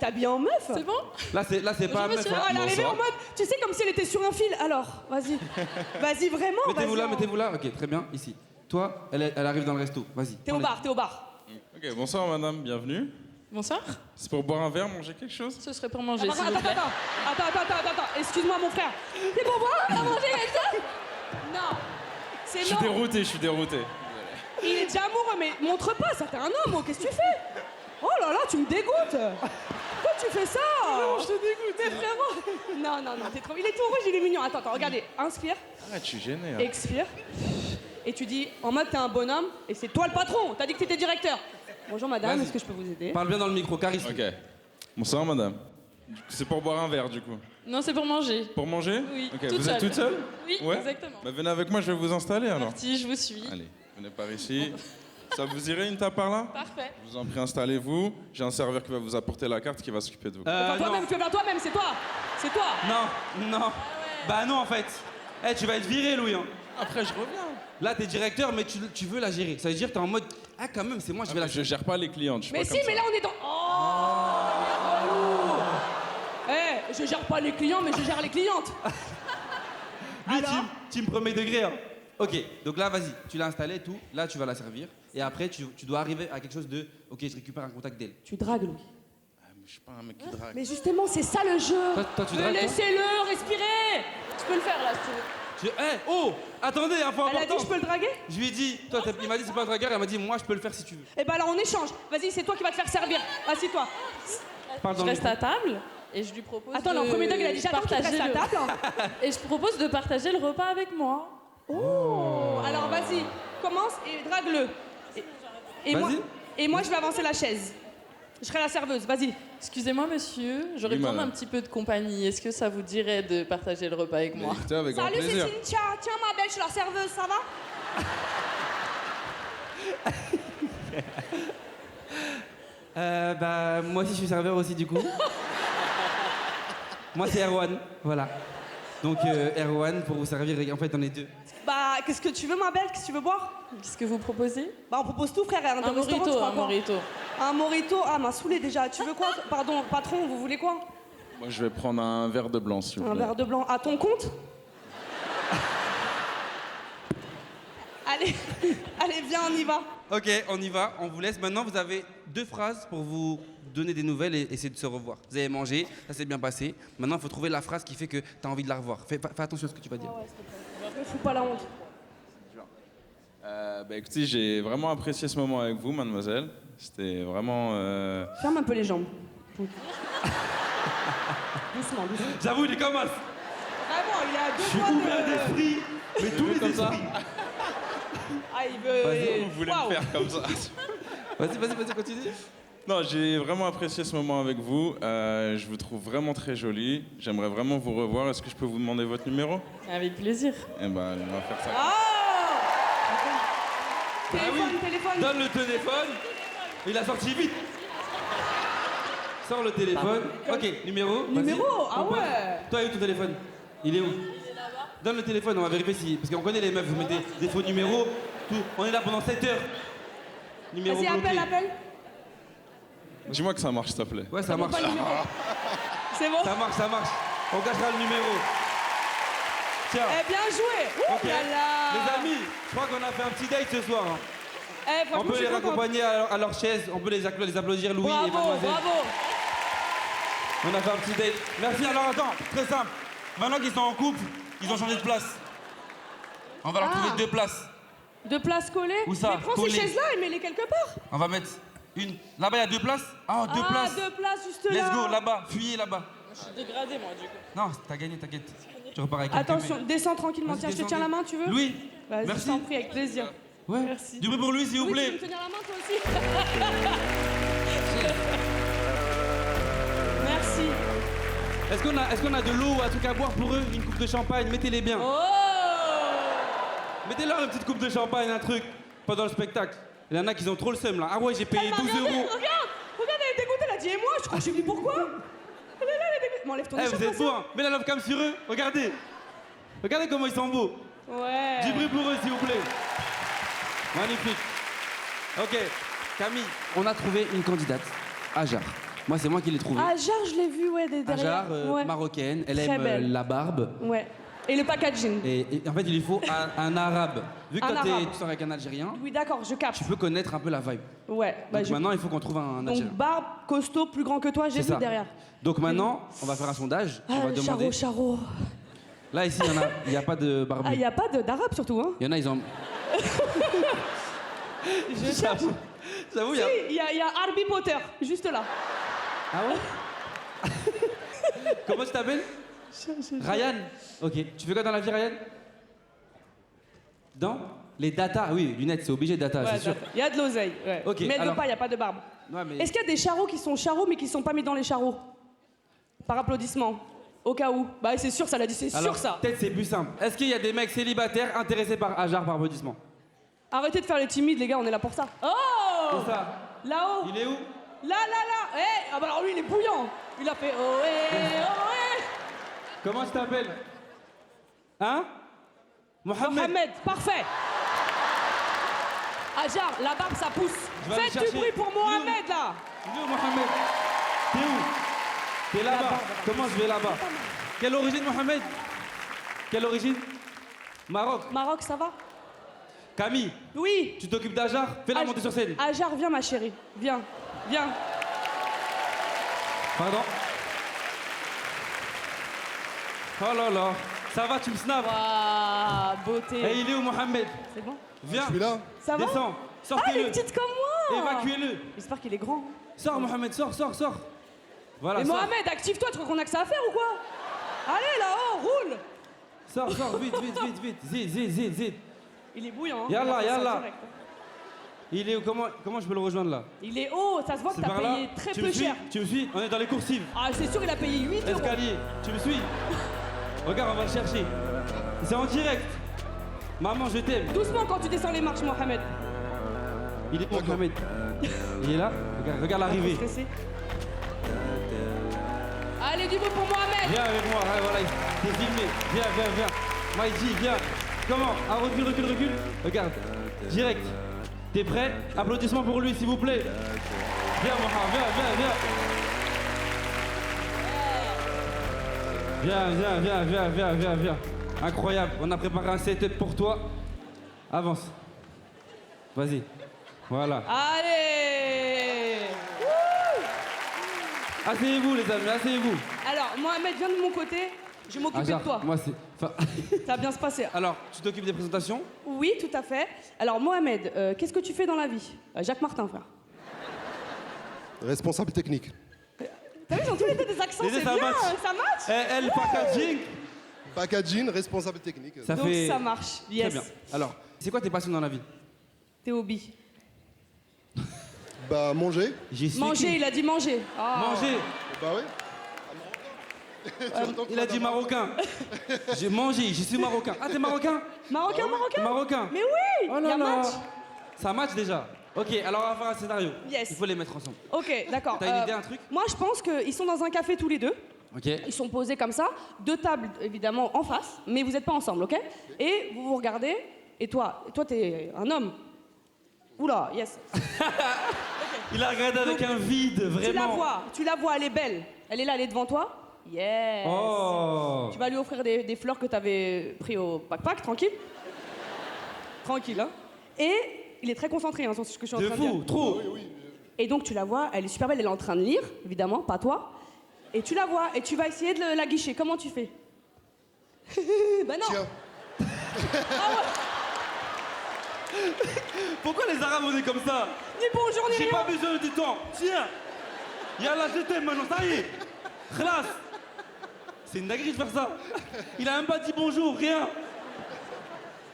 T'habilles en meuf. C'est bon? Là, c'est pas Bonjour, meuf. monsieur. hein. Elle est arrivée Bonsoir. en mode, tu sais, comme si elle était sur un fil. Alors, vas-y. Vas-y, vraiment. Mettez-vous vas-y, là, hein. mettez-vous là. Ok, très bien, ici. Toi, elle arrive dans le resto. Vas-y. T'es au bar, t'es au bar. Ok, bonsoir madame, bienvenue. Bonsoir. C'est pour boire un verre, manger quelque chose? Ce serait pour manger, Attends, s'il vous attends, plaît. attends. Excuse-moi, mon frère. C'est pour moi à manger quelque chose? Non. C'est Je suis non. dérouté, je suis dérouté. Il est déjà amoureux, mais montre pas, ça t'es un homme, oh, qu'est-ce que tu fais? Oh là là, tu me dégoûtes. Pourquoi tu fais ça? Non, je te dégoûte. Mais frérot. Non, t'es trop... Il est tout rouge, il est mignon. Attends, regardez. Inspire, Arrête, je suis gêné. Hein. expire. Et tu dis, en mode, t'es un bonhomme, et c'est toi le patron. T'as dit que t'étais directeur. Bonjour madame, Vas-y. est-ce que je peux vous aider? Parle bien dans le micro, charisme. Ok. Bonsoir, madame. C'est pour boire un verre, du coup. Non, c'est pour manger. Pour manger? Oui, Ok, toute vous êtes seule. toute seule? Oui, Ouais. exactement. Bah, venez avec moi, je vais vous installer alors. Parti, je vous suis. Allez, venez par ici. Ça vous irait une tape par là? Parfait. Je vous en prie, installez-vous. J'ai un serveur qui va vous apporter la carte qui va s'occuper de vous. Enfin, non. toi-même, tu veux faire toi-même, c'est toi. C'est toi. Non. Bah non, en fait. Eh, tu vas être viré, Louis. Hein. Après, je reviens. Là, t'es directeur, mais tu veux la gérer. Ça veut dire que t'es en mode, ah, quand même, c'est moi, je vais la Je gère pas les clientes. Je suis Mais pas si, comme mais ça. là, on est dans... Oh je gère pas les clients, mais je gère les clientes. Lui, Alors team premier degré. Hein. Ok, donc là, vas-y, tu l'as installé, tout. Là, tu vas la servir. Et après, tu dois arriver à quelque chose de, ok, je récupère un contact d'elle. Tu dragues, Louis. Je suis pas un mec qui drague. Mais justement, c'est ça le jeu. Toi, tu Mais dragues, toi laissez-le respirer. Tu peux le faire là, si tu veux. Oh, attendez, info Elle a dit, important. je peux le draguer? Je lui ai dit, toi, il m'a dit, c'est pas un dragueur, elle m'a dit, moi, je peux le faire si tu veux. Eh ben alors, on échange. Vas-y, c'est toi qui vas te faire servir. Assis-toi. Parle Je dans le reste micro. à table et je lui propose Attends, de le premier degré, il a dit, j'attends qu'il te reste partager à le- table. Et je propose de partager le repas avec moi. Oh, alors vas-y, commence et drague-le. Et moi, Vas-y. et moi, je vais avancer la chaise. Je serai la serveuse, vas-y. Excusez-moi, monsieur, j'aurais Oui, besoin d'un madame. petit peu de compagnie. Est-ce que ça vous dirait de partager le repas avec moi? Écoutez, avec grand Salut, c'est plaisir. Cynthia. Tiens, ma belle, je suis la serveuse, ça va? Bah, moi aussi, je suis serveur aussi, du coup. Moi, c'est Erwan, voilà. Donc, Erwan, pour vous servir, en fait, on est deux. Bah, qu'est-ce que tu veux, ma belle? Qu'est-ce que tu veux boire? Qu'est-ce que vous proposez? Bah, on propose tout, frère. Un mojito, un mojito. Un mojito. Ah, m'a saoulé déjà. Tu veux quoi? Pardon, patron, vous voulez quoi? Moi, je vais prendre un verre de blanc, s'il vous Un plaît. verre de blanc. À ton compte? Allez, allez, viens, on y va. Ok, on y va, on vous laisse. Maintenant, vous avez 2 phrases pour vous donner des nouvelles et essayer de se revoir. Vous avez mangé, ça s'est bien passé. Maintenant, il faut trouver la phrase qui fait que tu as envie de la revoir. Fais attention à ce que tu vas dire. Me fous pas la honte. Bah, écoutez, j'ai vraiment apprécié ce moment avec vous, mademoiselle. C'était vraiment... Ferme un peu les jambes. Doucement, doucement. J'avoue, il est comme as. Vraiment, il est à deux Je suis doigts ouvert de... d'esprit, mais tous les comme ça. esprits. Ah, il veut... Vas-y, Vous voulez Waouh. me faire comme ça? Vas-y, continue. Non, j'ai vraiment apprécié ce moment avec vous. Je vous trouve vraiment très jolie. J'aimerais vraiment vous revoir. Est-ce que je peux vous demander votre numéro? Avec plaisir. Eh ben, allez, on va faire ça. Ah Ah Téléphone, oui. téléphone. Donne le téléphone. Il a sorti vite. Sors le téléphone. Ok, numéro. vas-y. Numéro, ah On part. ouais. Toi, il est où ton téléphone? Il est où? Donne le téléphone, on va vérifier si. Parce qu'on connaît les meufs, vous mettez des faux numéros. Tout. On est là pendant 7 heures. Numéro Vas-y, bloqué. appelle. Dis-moi que ça marche, s'il te plaît. Ouais, ça marche. Pas le numéro. C'est bon? Ça marche. On cachera le numéro. Tiens. Eh, bien joué. Ouh Ok. là là. Les amis, je crois qu'on a fait un petit date ce soir. Hein. Eh, On franchement, peut je les suis contente. raccompagner à leur chaise, on peut les applaudir, Louis et Bravo, mademoiselle. bravo. On a fait un petit date. Merci, alors attends, très simple. Maintenant qu'ils sont en couple, ils ont changé de place. On va leur Ah. trouver 2 places. 2 places collées. Où ça? Mais prends Collées. ces chaises-là et mets-les quelque part. On va mettre une. Là-bas, il y a 2 places. Ah, 2 Ah, places. 2 places juste Let's là. go, là-bas, fuyez là-bas. Je suis dégradée, moi, du coup. Non, t'as gagné, t'inquiète. Tu repars avec quelqu'un, Attention, descends tranquillement. Vas-y, Tiens, je te descendez. tiens la main, tu veux? Louis, Vas-y, je merci. t'en prie, avec plaisir. Ouais. Merci. Du bruit pour lui, s'il vous Oui, tu veux plaît. me tenir la main, toi aussi? Merci. Est-ce qu'on a de l'eau ou un truc à boire pour eux? Une coupe de champagne, mettez-les bien. Oh! Mettez-leur une petite coupe de champagne, un truc, pendant le spectacle. Il y en a qui ont trop le seum là. Ah ouais, j'ai payé 12 Regarde, euros. regarde, elle est dégoûtée, elle a dit, et moi? Je crois que j'ai dit pourquoi? Elle est là, elle est dégoûtée. M'enlève ton Eh, écharpe, vous êtes ça. beaux, hein. Mets la love cam sur eux. Regardez. Regardez comment ils sont beaux. Ouais. Du bruit pour eux, s'il vous plaît. Magnifique. Ok, Camille, on a trouvé une candidate. Ajar. Moi, c'est moi qui l'ai trouvée. Ah, Jar, je l'ai vu, ouais, derrière. Ajar, Ouais. marocaine. Elle Très aime belle. la barbe. Ouais. Et le packaging. Et en fait, il lui faut un arabe. Vu que Un toi, arabe. tu sors avec un Algérien, Oui, d'accord, je capte. tu peux connaître un peu la vibe. Ouais. Bah, Donc maintenant, il faut qu'on trouve un Donc, Algérien. barbe, costaud, plus grand que toi, j'ai C'est vu ça. derrière. Donc maintenant, on va faire un sondage. On va Ah, demander. Charo. Là, ici, il n'y a pas de barbu. Ah, il n'y a pas d'arabe surtout, hein? Il y en a, ils ont. Je cherche. J'avoue, il y Si, a... il y a Harry Potter, juste là. Ah ouais? Comment tu t'appelles? Ryan. Ok. Tu fais quoi dans la vie, Ryan? Dans les data. Oui, lunettes, c'est obligé data, Ouais, c'est sûr. il y a de l'oseille. Ouais. Ok, mais elle alors- veut pas, il n'y a pas de barbe. Ouais, mais... Est-ce qu'il y a des charros qui sont charros mais qui sont pas mis dans les charros? Par applaudissement. Au cas où. Bah c'est sûr, ça l'a dit, c'est Alors, sûr ça. peut-être c'est plus simple. Est-ce qu'il y a des mecs célibataires intéressés par Ajar par applaudissement? Arrêtez de faire les timides, les gars, on est là pour ça. Oh! C'est ça. Là-haut. Il est où? Là. Eh, ah bah alors lui, il est bouillant. Il a fait oh, eh. Comment tu t'appelles? Hein? Mohamed. Mohamed, parfait. Ajar, la barbe, ça pousse. Je vais aller Faites du chercher. bruit pour Mohamed, là. Il est où, Mohamed? T'es où? T'es là-bas. Comment je vais là-bas? Quelle origine, Mohamed? Quelle origine? Maroc. Maroc, ça va? Camille, Oui. tu t'occupes d'Ajar? Fais-la monter sur scène. Ajar, viens, ma chérie. Viens. Pardon? Oh là là. Ça va, tu me snaps? Waouh, beauté. Et il est où, Mohamed? C'est bon? Viens. Je suis là. Ça va? Descends. Ah, il est Sortez-le. petite comme moi. Évacuez-le. J'espère qu'il est grand. Sors, Mohamed, sors. Voilà, Mais sors. Mohamed, active-toi, tu crois qu'on a que ça à faire ou quoi? Allez là-haut, roule. Sors, vite. Zid. Il est bouillant. Hein. Yallah, On va faire ça yallah. direct. Il est où? Comment je peux le rejoindre là? Il est haut, ça se voit que C'est t'as par là. payé très Tu peu me suis? cher. Tu me suis? On est dans les coursives. Ah, c'est sûr, il a payé 8 euros. Escalier. Tu me suis? Regarde, on va le chercher. C'est en direct. Maman, je t'aime. Doucement quand tu descends les marches, Mohamed. Il est où, Mohamed? Il est là? Regarde l'arrivée. Stressé. Allez, du bruit pour Mohamed. Viens avec moi, ouais, voilà, t'es filmé. Viens. Maïdi, viens. Comment? Ah, recule. Regarde, direct. T'es prêt? Applaudissements pour lui, s'il vous plaît. Viens, Mohamed, viens. Incroyable, on a préparé un setup pour toi. Avance. Vas-y. Voilà. Allez. Asseyez-vous, les amis, asseyez-vous. Alors, Mohamed, viens de mon côté. Je vais m'occuper Ajar, de toi. moi c'est... enfin, Ça va bien se passer. alors, tu t'occupes des présentations? Oui, tout à fait. Alors, Mohamed, qu'est-ce que tu fais dans la vie? Jacques Martin, frère. Responsable technique. T'as vu, ils ont tous les deux des accents, Les deux, c'est ça bien, match. ça match. Elle, packaging. Packaging, responsable technique. Ça Donc fait... ça marche, Très yes. bien. Alors, c'est quoi tes passions dans la vie? T'es hobby. Bah, manger. J'ai su Manger, qui- il a dit manger. Ah. Manger. Bah oui. Il a dit marocain. J'ai mangé, je suis marocain. Ah, t'es marocain? Marocain. Marocain. Mais oui, Oh il y là a là. match. Ça match déjà. Ok, alors on va faire un scénario. Yes. Il faut les mettre ensemble. Ok, d'accord. T'as une idée, un truc? Moi, je pense qu'ils sont dans un café tous les deux. Ok. Ils sont posés comme ça, deux tables évidemment en face, mais vous n'êtes pas ensemble, ok? Et vous vous regardez, et toi t'es un homme. Oula, yes. Il a regardé avec un vide, vraiment. Tu la vois, elle est belle. Elle est là, elle est devant toi. Yes. Oh. Tu vas lui offrir des fleurs que t'avais pris au pack-pack, tranquille. Tranquille, hein. Et il est très concentré hein, sur ce que je suis en De train de dire. fou, trop. Et donc tu la vois, elle est super belle, elle est en train de lire, évidemment, pas toi. Et tu la vois, et tu vas essayer de la guicher. Comment tu fais? Ben non. Tiens. Pourquoi les Arabes on est comme ça? Ni bonjour, ni J'ai rien. pas besoin de temps. Tiens. Yallah, je t'aime maintenant, ça y est. Khlas. C'est une dinguerie de faire ça. Il a même pas dit bonjour, rien.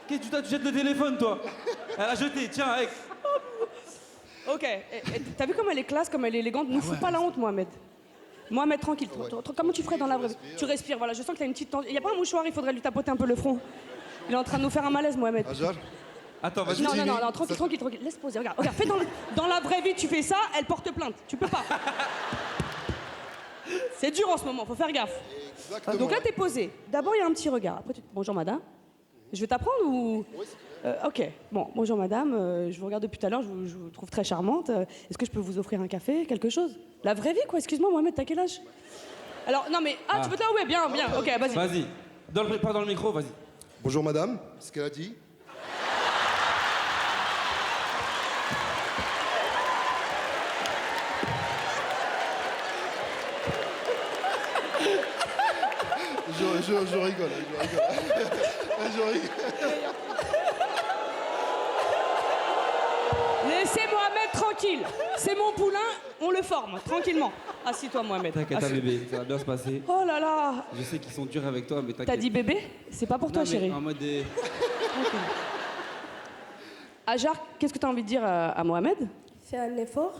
Qu'est-ce que tu jettes le téléphone, toi? Elle a jeté, tiens, avec. Ok. Et t'as vu comme elle est classe, comme elle est élégante? Ne fous pas la honte, Mohamed. Mohamed, tranquille. Comment tu ferais dans la vraie vie? Tu respires, voilà. Je sens que t'as une petite tension. Il y a pas un mouchoir, il faudrait lui tapoter un peu le front. Il est en train de nous faire un malaise, Mohamed. Ajar. Attends, vas-y. Non, Vas-y, tranquille. Laisse poser. Regarde, fais dans la vraie vie, tu fais ça, elle porte plainte. Tu peux pas. C'est dur en ce moment, faut faire gaffe. Exactement. Donc là, t'es posé. D'abord, il y a un petit regard. Après, bonjour madame. Je vais t'apprendre ou. Ok. Bon, bonjour madame. Je vous regarde depuis tout à l'heure, je vous trouve très charmante. Est-ce que je peux vous offrir un café, quelque chose? La vraie vie, quoi. Excuse-moi, Mohamed, t'as quel âge? Alors, non, mais. Ah, tu veux ouais, bien. Ok, vas-y. Vas-y. Pas dans le micro, vas-y. Bonjour madame, ce qu'elle a dit. Je rigole. Je rigole. tranquille. C'est mon poulain, on le forme, tranquillement. Assis-toi, Mohamed. T'inquiète, Assis- bébé, ça va bien se passer. Oh là là. Je sais qu'ils sont durs avec toi, mais t'inquiète. T'as dit bébé? C'est pas pour toi, Non, mais chérie. en mode. Ok. Ajar, qu'est-ce que t'as envie de dire à Mohamed? Fais un effort.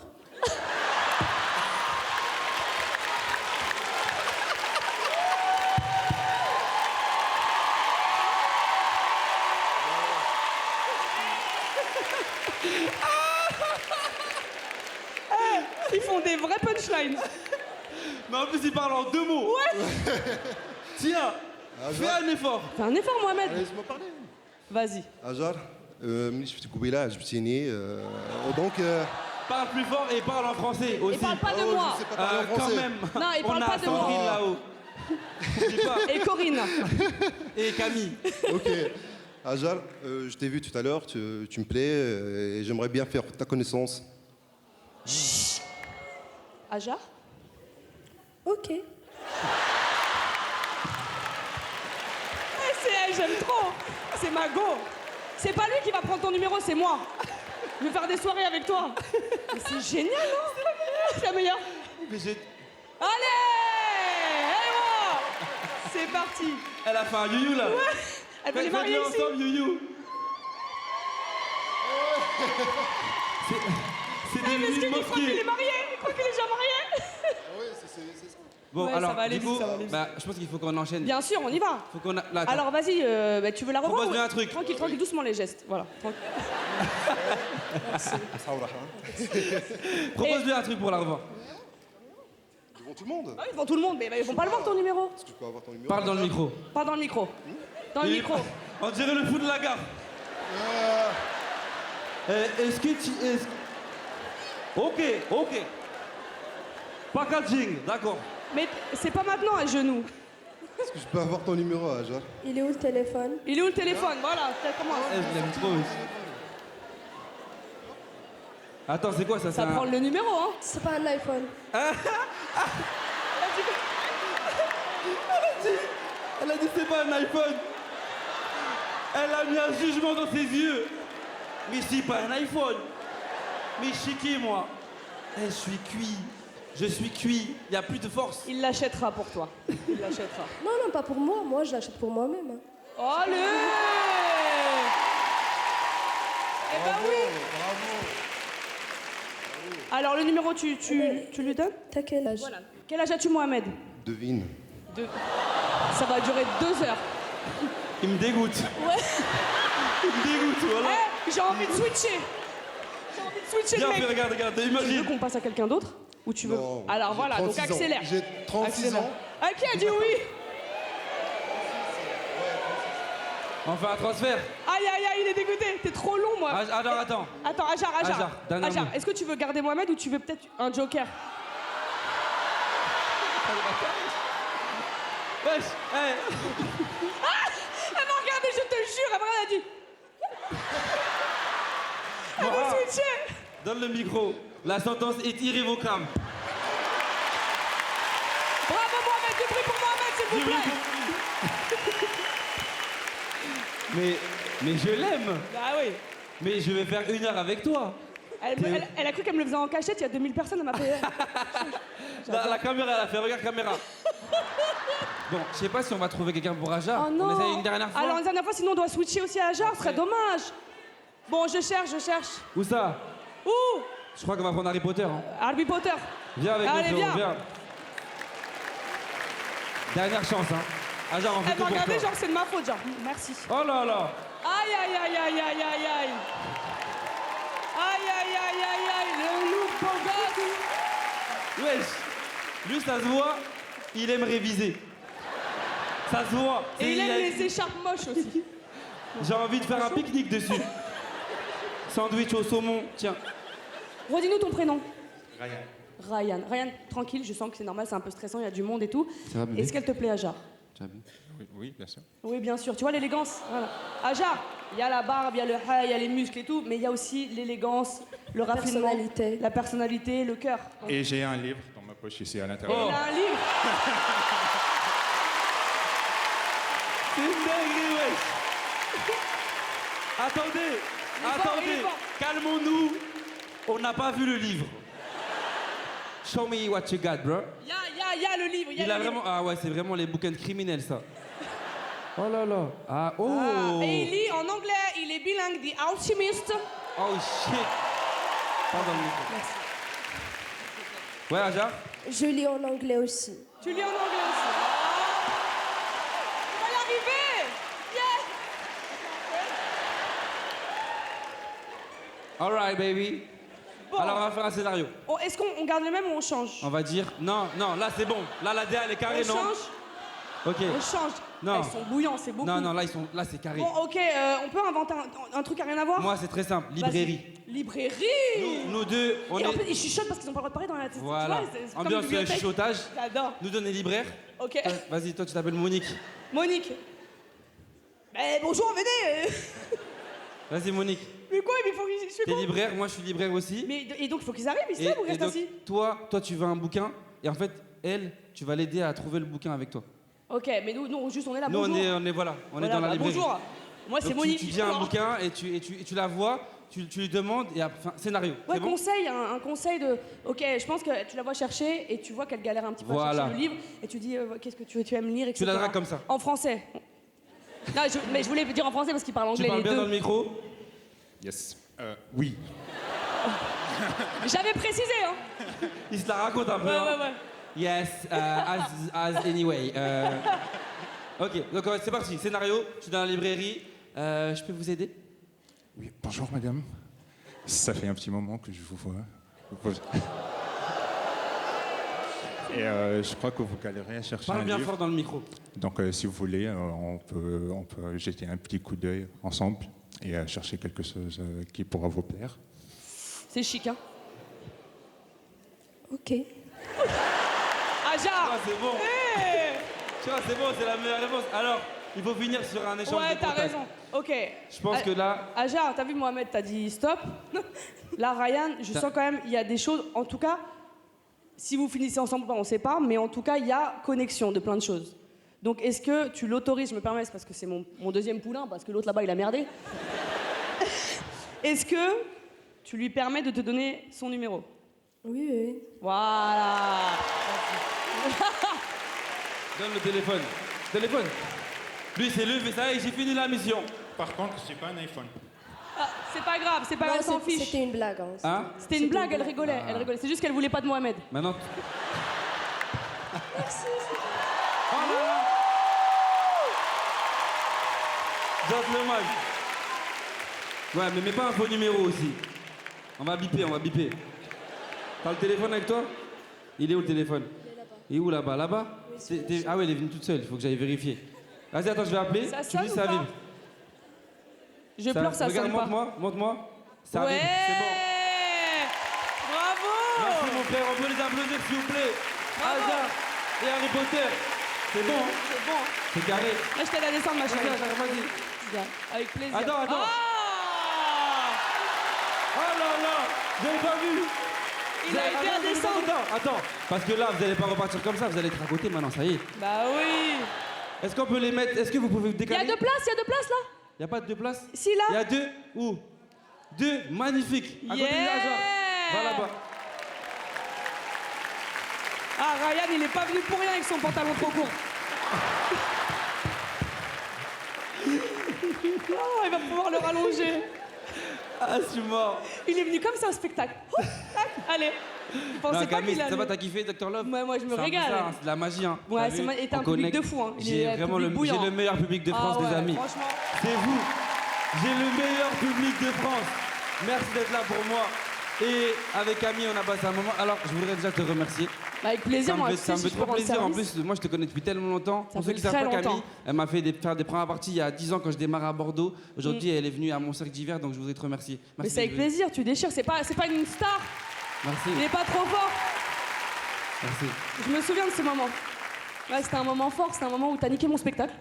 Ils font des vrais punchlines. Mais en plus, il parle en 2 mots. Ouais. Tiens, fais un effort. Fais un effort, Mohamed. Laisse-moi parler. Vas-y. Ajar, ملي شفتك قبيله عجبتيني دونك Parle plus fort et parle en français aussi. Et parle pas de moi. je sais pas parler en Quand français. même. Non, il parle On pas a de moi. Sandrine là-haut. N'oublie pas. Et Corinne. Et Camille. Ok. Ajar, je t'ai vu tout à l'heure, tu me plais et j'aimerais bien faire ta connaissance. Ajar? Ok. C'est elle, j'aime trop. C'est ma go. C'est pas lui qui va prendre ton numéro, c'est moi. Je vais faire des soirées avec toi. Mais c'est génial, non? C'est la meilleure. Mais Allez! Et moi! C'est parti. Elle a fait un you là. Ouais. Elle veut les marier Faites-le ici. ensemble, you. C'est Eh, mais est-ce devenu une qu'il croit qu'il mosquée. est marié? Il croit qu'il est déjà marié? Oui, c'est ça. Bon, Ouais, ça alors, va aller du vite, coup, ça va aller vite. bah, je pense qu'il faut qu'on enchaîne. Bien sûr, on y va. Faut qu'on a... Là, attends. Alors vas-y, bah, tu veux la revoir? Propose-lui un truc. Tranquille, tranquille, doucement les gestes. Voilà. Tranquille. Propose-lui un truc pour la revoir. Devant tout le monde. Ah oui, devant tout le monde, mais ils vont pas le voir ton numéro. Est-ce que je peux avoir ton numéro? Parle dans le micro. Pas dans le micro. Dans le Il- micro. On dirait le fou de la gare. Est-ce que tu... Ok. Packaging, d'accord. Mais c'est pas maintenant à genoux. Est-ce que je peux avoir ton numéro, Ajar? Il est où le téléphone? Il est où le téléphone? Voilà, ça commence. Je l'aime trop aussi. Attends, c'est quoi ça? Ça prend le numéro, hein. C'est pas un iPhone. Elle a dit c'est pas un iPhone. Elle a mis un jugement dans ses yeux. Mais c'est pas un iPhone. Mais je suis qui moi? Je suis cuit. Je suis cuit. Il n'y a plus de force. Il l'achètera pour toi. Il l'achètera. Non, non, pas pour moi. Moi, je l'achète pour moi-même. hein. Allez! Eh ben oui! Alors le numéro, tu lui donnes? T'as quel âge? Voilà. Quel âge as-tu, Mohamed? Devine. Ça va durer 2 heures. Il me dégoûte. Ouais. Il me dégoûte, voilà. Eh, j'ai envie de switcher. J'ai envie de switcher Viens, le fais, mec. regarde, Tu veux imagine. qu'on passe à quelqu'un d'autre? Ou tu veux? Non, Alors j'ai voilà, donc 36 ans. accélère. J'ai 36 Accélère. ans. Ah, qui a dit oui? On fait un transfert. Aïe, aïe, aïe, il est dégoûté. T'es trop long, moi. Attends. Attends, Ajar. Ajar, dernier mot. Est-ce que tu veux garder Mohamed ou tu veux peut-être un joker? Wesh, hey. Elle m'a regardé, je te jure, elle a dit. Elle Moha, veut switcher. donne le micro. La sentence est irrévocable. Bravo Mohamed, du bruit pour Mohamed, s'il vous plaît. Mais je l'aime. Ah oui. Mais je vais faire 1 heure avec toi. Elle a cru qu'elle me le faisait en cachette, il y a 2000 personnes, elle m'a fait. La caméra, elle a fait, regarde caméra. Bon, je sais pas si on va trouver quelqu'un pour Ajar. Oh non. On essaye une dernière fois. Alors une dernière fois, sinon on doit switcher aussi à Ajar, ce serait dommage. Bon, je cherche. Où ça? Où? Je crois qu'on va prendre Harry Potter. Hein. Harry Potter. Viens avec Allez, nous, viens. viens. Dernière chance, hein. Ajar, on fait Elle tout m'a pour regardé, toi. genre c'est de ma faute, genre. Merci. Oh là là. Aïe, aïe, aïe, aïe, aïe, aïe, aïe. Aïe, aïe, aïe, aïe, aïe, le look beau gosse. Wesh. Lui, ça se voit, il aime réviser. Ça se voit. Et il C'est- aime les écharpes moches aussi. J'ai envie de faire un pique-nique dessus. Sandwich au saumon, tiens. Redis-nous ton prénom. Ryan. Ryan, tranquille, je sens que c'est normal, c'est un peu stressant, il y a du monde et tout. Ça va, bébé? Est-ce qu'elle te plaît, Ajar? Tu as vu? Oui, bien sûr. Oui, bien sûr. Tu vois l'élégance, voilà. Ajar, il y a la barbe, il y a le haut, il y a les muscles et tout, mais il y a aussi l'élégance, le raffinement, Personnalité. la personnalité, le cœur. Donc, Et j'ai un livre dans ma poche ici à il l'intérieur. a un livre. C'est une dinguerie, wesh. Attendez, Il est fort, il est fort. calmons-nous. On n'a pas vu le livre. Show me what you got, bro. Il y a le livre. Il a vraiment... Ah ouais, c'est vraiment les bouquins de criminels, ça. Oh là là. Ah, oh. Ah, et il lit en anglais, il est bilingue, The Alchemist. Oh shit. Pardon, le micro. Merci. Ouais, Ajar? Je lis en anglais aussi. Tu lis en anglais aussi. On va y arriver. Yeah. Alright, baby. Bon. Alors, on va faire un scénario. Est-ce qu'on garde le même ou on change? On va dire... Non, là, c'est bon. Là, la DA, elle est carrée, On non? change? Ok. On change. Non. Ils sont bouillants, c'est beaucoup. Non, là, c'est carré. Bon, ok, on peut inventer un truc à rien à voir? Moi, c'est très simple. Librairie. Vas-y. Librairie. Nous deux, on Et en est... plus, ils chuchotent parce qu'ils ont pas le droit de parler dans la tête. Voilà. Tu vois, c'est comme Ambiance une bibliothèque. chuchotage. J'adore. Nous donner libraire. Ok. Vas-y, toi, tu t'appelles Monique. Monique. Bonjour, venez. Vas-y, Monique. Mais quoi, il faut qu'ils... Je fais T'es quoi? libraire, moi, je suis libraire aussi. Mais, et donc, il faut qu'ils arrivent, ils se lèvent ou restent donc, assis? toi, tu veux un bouquin. Et en fait, elle, tu vas l'aider à trouver le bouquin avec toi. Ok, mais nous, juste, on est là, Nous, bonjour. on est Voilà, dans la librairie. bonjour. Moi, c'est Donc, Monique. tu dis un bouquin et tu la vois, tu lui demandes et après, enfin, scénario. Ouais, C'est bon? conseil, un conseil de... Ok, je pense que tu la vois chercher et tu vois qu'elle galère un petit peu à Voilà. chercher le livre et tu dis qu'est-ce que tu aimes lire, etc. Tu la dragues comme ça. En français. Non, mais je voulais dire en français parce qu'il parle anglais Tu parles les bien deux. dans le micro? Yes. Oui. J'avais précisé, hein. Il se la raconte un peu. Ouais, hein. ouais, ouais. Yes, as anyway. Ok, donc c'est parti. Scénario, je suis dans la librairie. Je peux vous aider? Oui, bonjour madame. Ça fait un petit moment que je vous vois. Et je crois que vous galérez à chercher Parle un bien livre. fort dans le micro. Donc si vous voulez, on peut jeter un petit coup d'œil ensemble et chercher quelque chose qui pourra vous plaire. C'est chic, hein. Ok. Ajar. Ah, c'est bon. Hey. Tu vois, c'est bon, c'est la meilleure réponse. Alors, il faut finir sur un échange Ouais, de t'as contacts. raison. Ok. Je pense que là... Ajar, t'as vu Mohamed, t'as dit stop. Là, Ryan, je sens quand même, il y a des choses, en tout cas, si vous finissez ensemble, on sait pas, mais en tout cas, il y a connexion de plein de choses. Donc, est-ce que tu l'autorises, je me permets, c'est parce que c'est mon deuxième poulain, parce que l'autre là-bas, il a merdé. Est-ce que tu lui permets de te donner son numéro? Oui, oui. Voilà. Donne le téléphone. Téléphone. Lui, c'est levé, ça y est, j'ai fini la mission. Par contre, c'est pas un iPhone. Ah, c'est pas grave, Non, on s'en fiche. C'était une blague. Hein. Hein? C'était une blague, elle rigolait, elle rigolait. C'est juste qu'elle voulait pas de Mohamed. Maintenant... Merci. Oh là là. Gentleman. Ouais, mais mets pas un faux numéro aussi. On va biper. T'as le téléphone avec toi? Il est où le téléphone? Il est où là-bas? Là-bas? Ah ouais, elle est venue toute seule, il faut que j'aille vérifier. Vas-y, attends, je vais appeler. Ça Tu me dis sonne ça ou pas? vibre. Je pleure, ça Regarde, sonne pas. montre-moi. Ça Ouais. vibre, c'est bon. Bravo. Merci mon frère, on peut les applaudir s'il vous plaît. Bravo. Ajar et Harry Potter. C'est bon, hein? C'est bon. C'est carré. Là, je t'aide à descendre, ma Vas-y, chérie. Ajar, vas-y. Viens, avec plaisir. Attends. Ah. Oh là là, j'avais pas vu. Il a été à descendre. Attends, parce que là, vous allez pas repartir comme ça, vous allez être à côté maintenant, ça y est. Bah oui. Est-ce qu'on peut les mettre, est-ce que vous pouvez Il y décaler? a deux places là. Y a pas de deux places? Si, Il y là. a deux? Où? Deux, magnifique. À côté de Ajar. Va là-bas. Ah, Ryan, il est pas venu pour rien avec son pantalon trop court. Oh, il va pouvoir le rallonger. Ah, je suis mort. Il est venu comme ça au spectacle. Oh, tac, allez. Je pensais Non, pas Camille, qu'il allait. ça va, t'as kiffé, Dr Love? Ouais, moi, je me C'est un peu régale. ça, hein, c'est de la magie, hein. Ouais, T'as c'est vu? et t'as On un public connecte. de fou, hein. Il J'ai est vraiment public bouillant. j'ai le meilleur public de France, Ah les ouais, amis. Franchement. C'est vous. J'ai le meilleur public de France. Merci d'être là pour moi. Et avec Camille, on a passé un moment. Alors, je voudrais déjà te remercier. Bah, avec plaisir, moi, Ça tu sais, me si fait je peux trop rendre plaisir. En service. plus, moi, je te connais depuis tellement longtemps. Ça Pour ceux fait qui savent très pas, Camille, longtemps. elle m'a fait faire des premières parties il y a 10 ans quand je démarrais à Bordeaux. Aujourd'hui, elle est venue à mon cercle d'hiver, donc je voudrais te remercier. Mais Merci c'est avec d'être venue. plaisir, tu déchires. C'est pas une star. Merci. Il est pas trop fort. Merci. Je me souviens de ce moment. Ouais, c'était un moment fort, c'était un moment où t'as niqué mon spectacle.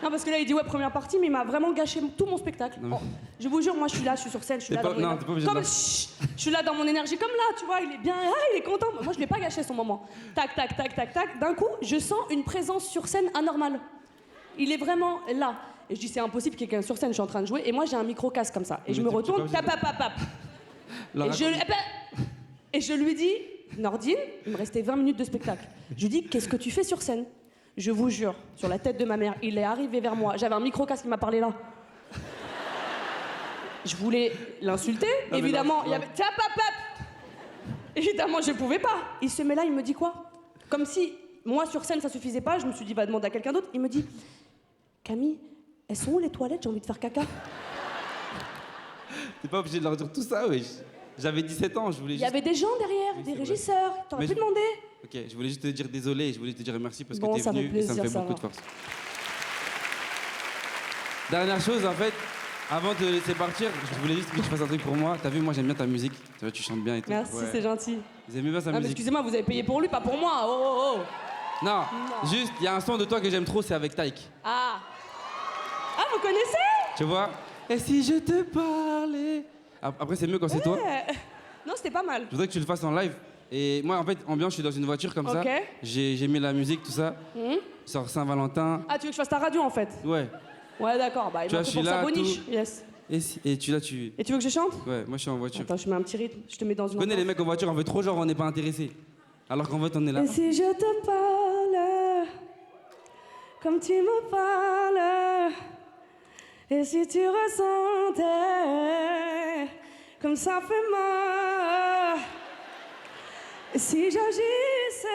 Non, parce que là, il dit ouais, première partie, mais il m'a vraiment gâché tout mon spectacle. Non, mais- Oh, je vous jure, moi, je suis là, je suis sur scène, je suis T'es là pas- dans mon non, énergie. t'es pas obligé de Comme, le- chut, je suis là dans mon énergie, comme là, tu vois, il est bien, il est content. Moi, je l'ai pas gâché son moment. Tac, tac, tac, tac, tac. D'un coup, je sens une présence sur scène anormale. Il est vraiment là. Et je dis, c'est impossible qu'il y ait quelqu'un sur scène, je suis en train de jouer. Et moi, j'ai un micro-casque comme ça. Et je Mais me t'es pas retourne, obligé tap, de- tap, tap, tap. Et je lui dis, Nordine, il me restait 20 minutes de spectacle. Je lui dis, qu'est-ce que tu fais sur scène? Je vous jure, sur la tête de ma mère, il est arrivé vers moi. J'avais un micro-casque qui m'a parlé là. Je voulais l'insulter, évidemment. Il y avait... Tap, tap, tap. Évidemment, je pouvais pas. Il se met là, il me dit quoi? Comme si, moi, sur scène, ça suffisait pas. Je me suis dit, va demander à quelqu'un d'autre. Il me dit, Camille, elles sont où les toilettes? J'ai envie de faire caca. T'es pas obligé de leur dire tout ça, wesh. J'avais 17 ans, je voulais juste... Il y avait des gens derrière, des régisseurs. T'aurais pu demander. Ok, je voulais juste te dire désolé et je voulais te dire merci parce que Bon, t'es ça fait venu et ça me plaisir, fait ça beaucoup va. de force. Dernière chose, en fait, avant de te laisser partir, je voulais juste que tu fasses un truc pour moi. T'as vu, moi j'aime bien ta musique. Tu vois, tu chantes bien et tout. Merci, c'est gentil. Vous aimez bien sa Ah, mais musique? excusez-moi, vous avez payé pour lui, pas pour moi. Oh, oh, oh. Non, Non. juste, il y a un son de toi que j'aime trop, c'est avec Taïk. Ah. Ah, vous connaissez? Tu vois? Et si je te parlais... Après, c'est mieux quand c'est toi. Non, c'était pas mal. Je voudrais que tu le fasses en live. Et moi, en fait, ambiance, je suis dans une voiture comme ça. Ok. J'ai mis la musique, tout ça. Sort Saint-Valentin. Ah, tu veux que je fasse ta radio en fait? Ouais. Ouais, d'accord. Bah, il Tu vois, faut je suis pour ça là, boniche. tout. Yes. Et tu là, tu... Et tu veux que je chante? Ouais, moi je suis en voiture. Attends, je mets un petit rythme. Je te mets dans une. Tu connais les mecs en voiture, on veut trop genre on n'est pas intéressé. Alors qu'en fait on est là. Et si je te parle comme tu me parles, et si tu ressentais comme ça fait mal, et si j'agisse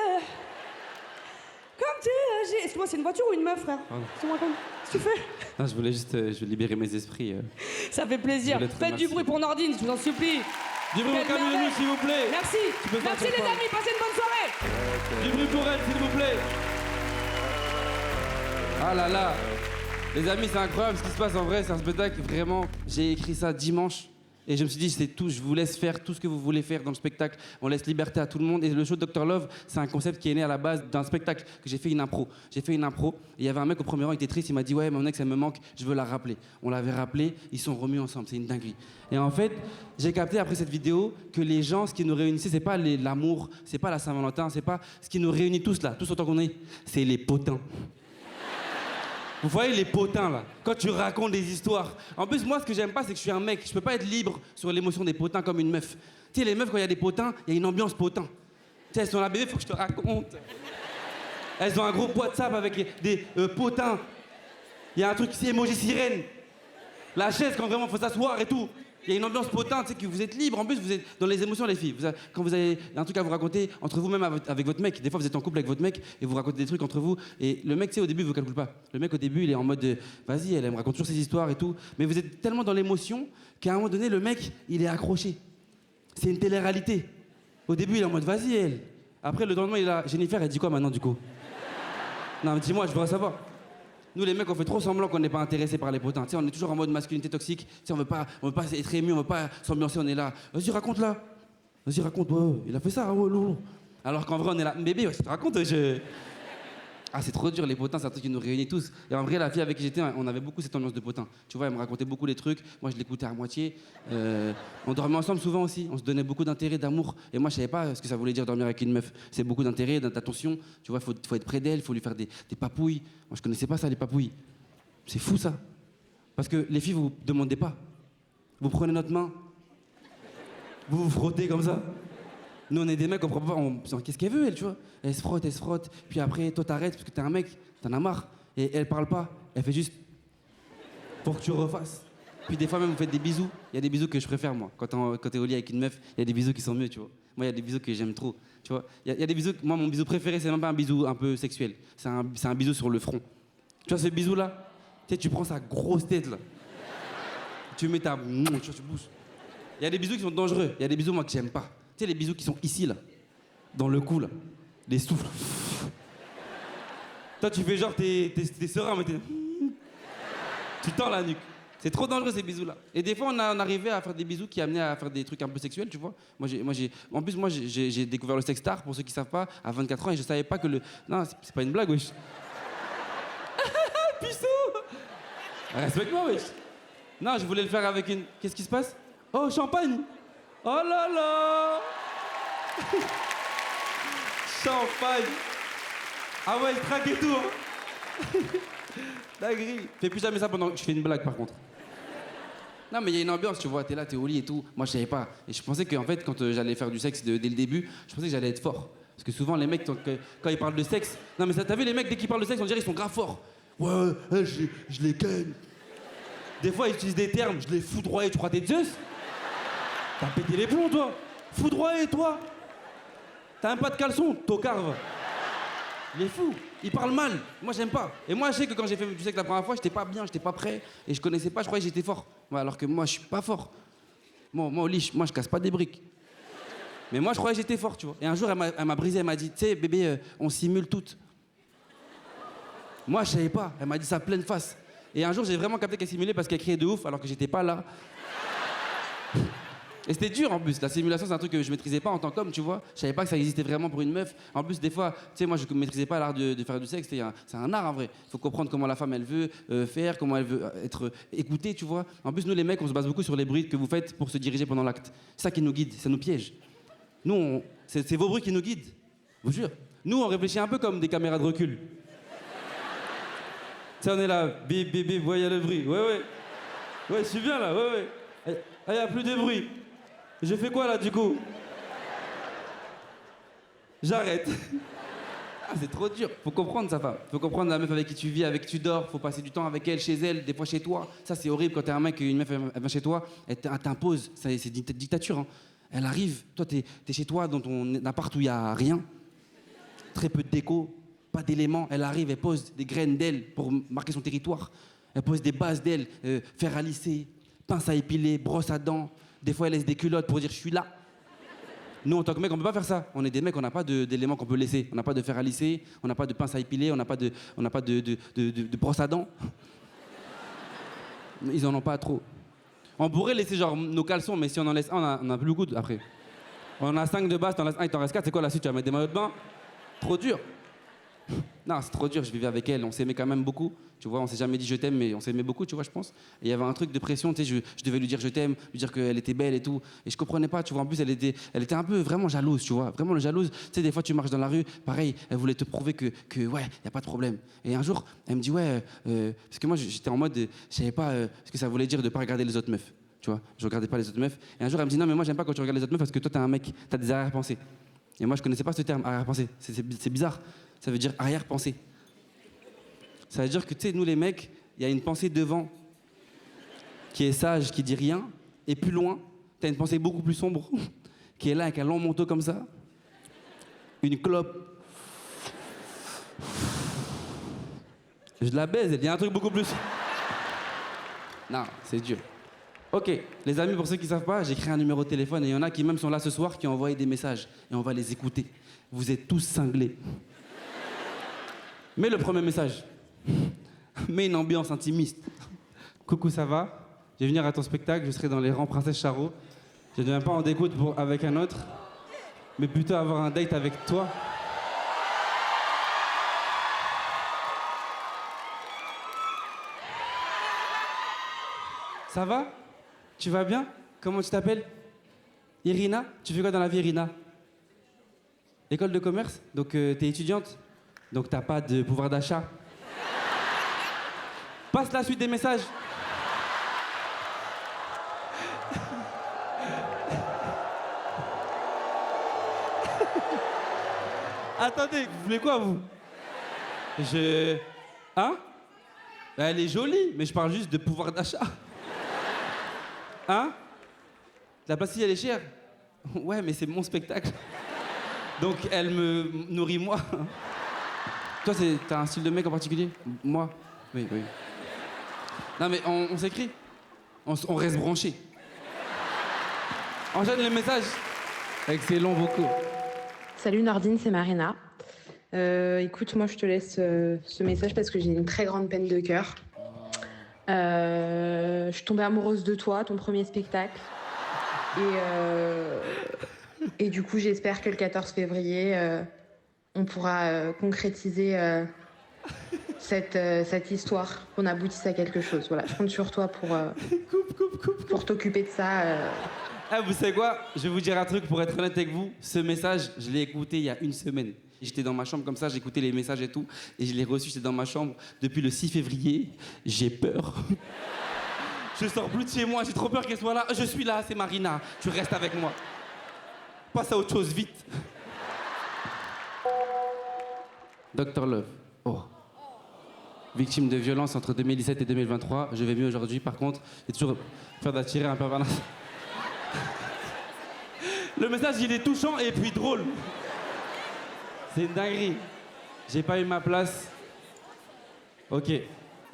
comme tu agis. Excuse-moi, c'est une voiture ou une meuf, frère? Excuse-moi, qu'est-ce que tu fais? Non, je voulais juste je vais libérer mes esprits. Ça fait plaisir. Je voulais te Faites du remercier. bruit pour Nordine, je vous en supplie. Du bruit pour Quelle Camille merveille. Lelouch, s'il vous plaît. Merci. Tu peux faire Merci ton les part. amis, passez une bonne soirée. Du bruit pour elle, s'il vous plaît. Ah là là. Les amis, c'est incroyable ce qui se passe en vrai, c'est un spectacle vraiment. J'ai écrit ça dimanche. Et je me suis dit, c'est tout, je vous laisse faire tout ce que vous voulez faire dans le spectacle. On laisse liberté à tout le monde. Et le show de Dr Love, c'est un concept qui est né à la base d'un spectacle que j'ai fait une impro. J'ai fait une impro. Et il y avait un mec au premier rang, il était triste, il m'a dit, ouais, mon ex, elle me manque, je veux la rappeler. On l'avait rappelé, ils sont remis ensemble, c'est une dinguerie. Et en fait, j'ai capté après cette vidéo que les gens, ce qui nous réunissait, c'est pas l'amour, c'est pas la Saint-Valentin, c'est pas ce qui nous réunit tous là, tous autant qu'on est, c'est les potins. Vous voyez les potins là, quand tu racontes des histoires. En plus, moi, ce que j'aime pas, c'est que je suis un mec. Je peux pas être libre sur l'émotion des potins comme une meuf. Tu sais, les meufs, quand il y a des potins, il y a une ambiance potin. Tu sais, elles sont là, bébé, faut que je te raconte. Elles ont un groupe WhatsApp avec des potins. Il y a un truc, c'est emoji sirène. La chaise, quand vraiment faut s'asseoir et tout. Il y a une ambiance potin, tu sais, que vous êtes libre. En plus, vous êtes dans les émotions, les filles. Quand vous avez un truc à vous raconter entre vous-même avec votre mec, des fois vous êtes en couple avec votre mec et vous racontez des trucs entre vous. Et le mec, tu sais, au début, il vous calcule pas. Le mec, au début, il est en mode vas-y, elle me raconte toujours ses histoires et tout. Mais vous êtes tellement dans l'émotion qu'à un moment donné, le mec, il est accroché. C'est une télé-réalité. Au début, il est en mode vas-y, elle. Après, le lendemain, il est là. Jennifer, elle dit quoi maintenant, du coup? Non, mais dis-moi, je voudrais savoir. Nous, les mecs, on fait trop semblant qu'on n'est pas intéressé par les potins. Tu sais, on est toujours en mode masculinité toxique. Tu sais, on veut pas être ému, on veut pas s'ambiancer, on est là. Vas-y, raconte là. Vas-y, raconte. Ouais, il a fait ça, ouais, non. Alors qu'en vrai, on est là. Bébé, je te raconte, Ah, c'est trop dur, les potins, c'est un truc qui nous réunit tous. Et en vrai, la fille avec qui j'étais, on avait beaucoup cette ambiance de potins. Tu vois, elle me racontait beaucoup les trucs. Moi, je l'écoutais à moitié. On dormait ensemble souvent aussi. On se donnait beaucoup d'intérêt, d'amour. Et moi, je savais pas ce que ça voulait dire dormir avec une meuf. C'est beaucoup d'intérêt, d'attention. Tu vois, faut être près d'elle, faut lui faire des papouilles. Moi, je connaissais pas ça, les papouilles. C'est fou, ça. Parce que les filles, vous demandez pas. Vous prenez notre main. Vous vous frottez comme ça. Nous, on est des mecs, on prend pas. Qu'est-ce qu'elle veut, elle, tu vois? Elle se frotte. Puis après, toi, t'arrêtes parce que t'es un mec, t'en as marre. Et elle parle pas. Elle fait juste. Pour que tu refasses. Puis des fois, même, vous faites des bisous. Il y a des bisous que je préfère, moi. Quand t'es au lit avec une meuf, il y a des bisous qui sont mieux, tu vois. Moi, il y a des bisous que j'aime trop. Tu vois? Il y a des bisous. Moi, mon bisou préféré, c'est même pas un bisou un peu sexuel. C'est un bisou sur le front. Tu vois, ce bisou-là? Tu sais, tu prends sa grosse tête, là. Tu mets ta. Tu bouges. Il y a des bisous qui sont dangereux. Il y a des bisous, moi, que j'aime pas. Tu sais, les bisous qui sont ici, là. Dans le cou, là. Les souffles. Toi, tu fais genre, t'es serein, mais t'es. Tu tends la nuque. C'est trop dangereux, ces bisous-là. Et des fois, on arrivait à faire des bisous qui amenaient à faire des trucs un peu sexuels, tu vois. En plus, moi, j'ai découvert le sextar, pour ceux qui savent pas, à 24 ans, et je savais pas que le. Non, c'est pas une blague, wesh. Puceau! Respecte-moi, wesh. Non, je voulais le faire avec une. Qu'est-ce qui se passe? Oh, champagne! Oh là là! Champagne! Ah ouais, il craque et tout, hein. Dinguerie. Fais plus jamais ça pendant que je fais une blague, par contre. Non, mais il y a une ambiance, tu vois, t'es là, t'es au lit et tout. Moi, je savais pas. Et je pensais qu'en fait, quand j'allais faire du sexe dès le début, je pensais que j'allais être fort. Parce que souvent, les mecs, quand ils parlent de sexe... Non, mais t'as vu, les mecs, dès qu'ils parlent de sexe, on dirait qu'ils sont grave forts. Ouais, je les ken. Des fois, ils utilisent des termes, je les foudroie, tu crois t'es Zeus? T'as pété les plombs, toi. Foudroyé, toi. T'as même pas de caleçon, tocarve. Il est fou, il parle mal. Moi, j'aime pas. Et moi, je sais que quand j'ai fait du sexe la première fois, j'étais pas bien, j'étais pas prêt. Et je connaissais pas, je croyais que j'étais fort. Ouais, alors que moi, je suis pas fort. Moi, au lit, moi, je casse pas des briques. Mais moi, je croyais que j'étais fort, tu vois. Et un jour, elle m'a brisé, elle m'a dit, tu sais, bébé, on simule toutes. Moi, je savais pas. Elle m'a dit ça pleine face. Et un jour, j'ai vraiment capté qu'elle simulait parce qu'elle criait de ouf alors que j'étais pas là. Et c'était dur en plus. La simulation, c'est un truc que je maîtrisais pas en tant qu'homme, tu vois. Je savais pas que ça existait vraiment pour une meuf. En plus, des fois, tu sais, moi, je maîtrisais pas l'art de faire du sexe. C'est un art en vrai. Il faut comprendre comment la femme, elle veut faire, comment elle veut être écoutée, tu vois. En plus, nous, les mecs, on se base beaucoup sur les bruits que vous faites pour se diriger pendant l'acte. C'est ça qui nous guide, ça nous piège. Nous, c'est vos bruits qui nous guident. Je vous jure. Nous, on réfléchit un peu comme des caméras de recul. Tu sais, on est là, bip, bip, bip, ouais, y a le bruit. Ouais. Ouais, je suis bien là, ouais. Ah, y a plus de bruit. Je fais quoi là du coup? J'arrête. Ah, c'est trop dur. Faut comprendre sa femme. Faut comprendre la meuf avec qui tu vis, avec qui tu dors. Faut passer du temps avec elle, chez elle, des fois chez toi. Ça, c'est horrible quand t'es un mec et une meuf elle vient chez toi, elle t'impose. C'est dictature. Hein. Elle arrive, toi t'es chez toi dans ton appart où il y a rien. Très peu de déco, pas d'éléments. Elle arrive, elle pose des graines d'elle pour marquer son territoire. Elle pose des bases d'elle, fer à lisser, pince à épiler, brosse à dents. Des fois, elle laisse des culottes pour dire je suis là. Nous, en tant que mec, on peut pas faire ça. On est des mecs, on n'a pas d'éléments qu'on peut laisser. On n'a pas de fer à lisser, on n'a pas de pince à épiler, on n'a pas de brosse à dents. Ils en ont pas trop. On pourrait laisser genre nos caleçons, mais si on en laisse un, on a plus le goût après. On en a 5 de base, t'en laisses un, il t'en reste 4. C'est quoi la suite? Tu vas mettre des maillots de bain? Trop dur. Non, c'est trop dur, je vivais avec elle, on s'aimait quand même beaucoup. Tu vois, on s'est jamais dit je t'aime, mais on s'aimait beaucoup, tu vois, je pense. Et il y avait un truc de pression, tu sais, je devais lui dire je t'aime, lui dire qu'elle était belle et tout. Et je comprenais pas, tu vois, en plus, elle était un peu vraiment jalouse, tu vois. Vraiment jalouse. Tu sais, des fois, tu marches dans la rue, pareil, elle voulait te prouver que ouais, y a pas de problème. Et un jour, elle me dit, ouais, parce que moi, j'étais en mode, je savais pas ce que ça voulait dire de pas regarder les autres meufs. Tu vois, je regardais pas les autres meufs. Et un jour, elle me dit, non, mais moi, j'aime pas quand tu regardes les autres meufs parce que toi, t'es un mec, t'as des arrière-pensées. Et moi, je connaissais pas ce terme, arrière-pensée. C'est bizarre. Ça veut dire arrière-pensée. Ça veut dire que, tu sais, nous les mecs, il y a une pensée devant qui est sage, qui dit rien, et plus loin, t'as une pensée beaucoup plus sombre, qui est là avec un long manteau comme ça, une clope. Je la baise, il y a un truc beaucoup plus... Non, c'est dur. Ok, les amis, pour ceux qui ne savent pas, j'ai créé un numéro de téléphone et il y en a qui même sont là ce soir, qui ont envoyé des messages, et on va les écouter. Vous êtes tous cinglés. Mais le premier message... Mais une ambiance intimiste. Coucou, ça va? Je vais venir à ton spectacle, je serai dans les rangs Princesse Charo. Je ne viens pas en découte avec un autre, mais plutôt avoir un date avec toi. Ça va? Tu vas bien? Comment tu t'appelles? Irina? Tu fais quoi dans la vie, Irina? École de commerce? Donc t'es étudiante? Donc t'as pas de pouvoir d'achat? Passe la suite des messages. Attendez, vous voulez quoi, vous? Hein? Elle est jolie, mais je parle juste de pouvoir d'achat. Hein? La pastille, elle est chère? Ouais, mais c'est mon spectacle. Donc, elle me nourrit, moi. Toi, t'as un style de mec en particulier? Moi? Oui. Non, mais on s'écrit. On reste branché. Enchaîne les messages. Excellent vocaux. Salut Nordine, c'est Marina. Écoute, moi je te laisse ce message parce que j'ai une très grande peine de cœur. Je suis tombée amoureuse de toi, ton premier spectacle. Et du coup, j'espère que le 14 février, on pourra concrétiser cette histoire, qu'on aboutisse à quelque chose. Voilà, je compte sur toi pour t'occuper de ça. Ah, vous savez quoi? Je vais vous dire un truc pour être honnête avec vous. Ce message, je l'ai écouté il y a une semaine. J'étais dans ma chambre comme ça, j'écoutais les messages et tout. Et je l'ai reçu, j'étais dans ma chambre depuis le 6 février. J'ai peur. Je sors plus de chez moi, j'ai trop peur qu'elle soit là. Je suis là, c'est Marina. Tu restes avec moi. Passe à autre chose, vite. Dr Love. Oh. Victime de violence entre 2017 et 2023. Je vais mieux aujourd'hui. Par contre, j'ai toujours peur d'attirer un pervers. Le message, il est touchant et puis drôle. C'est une dinguerie. J'ai pas eu ma place. Ok.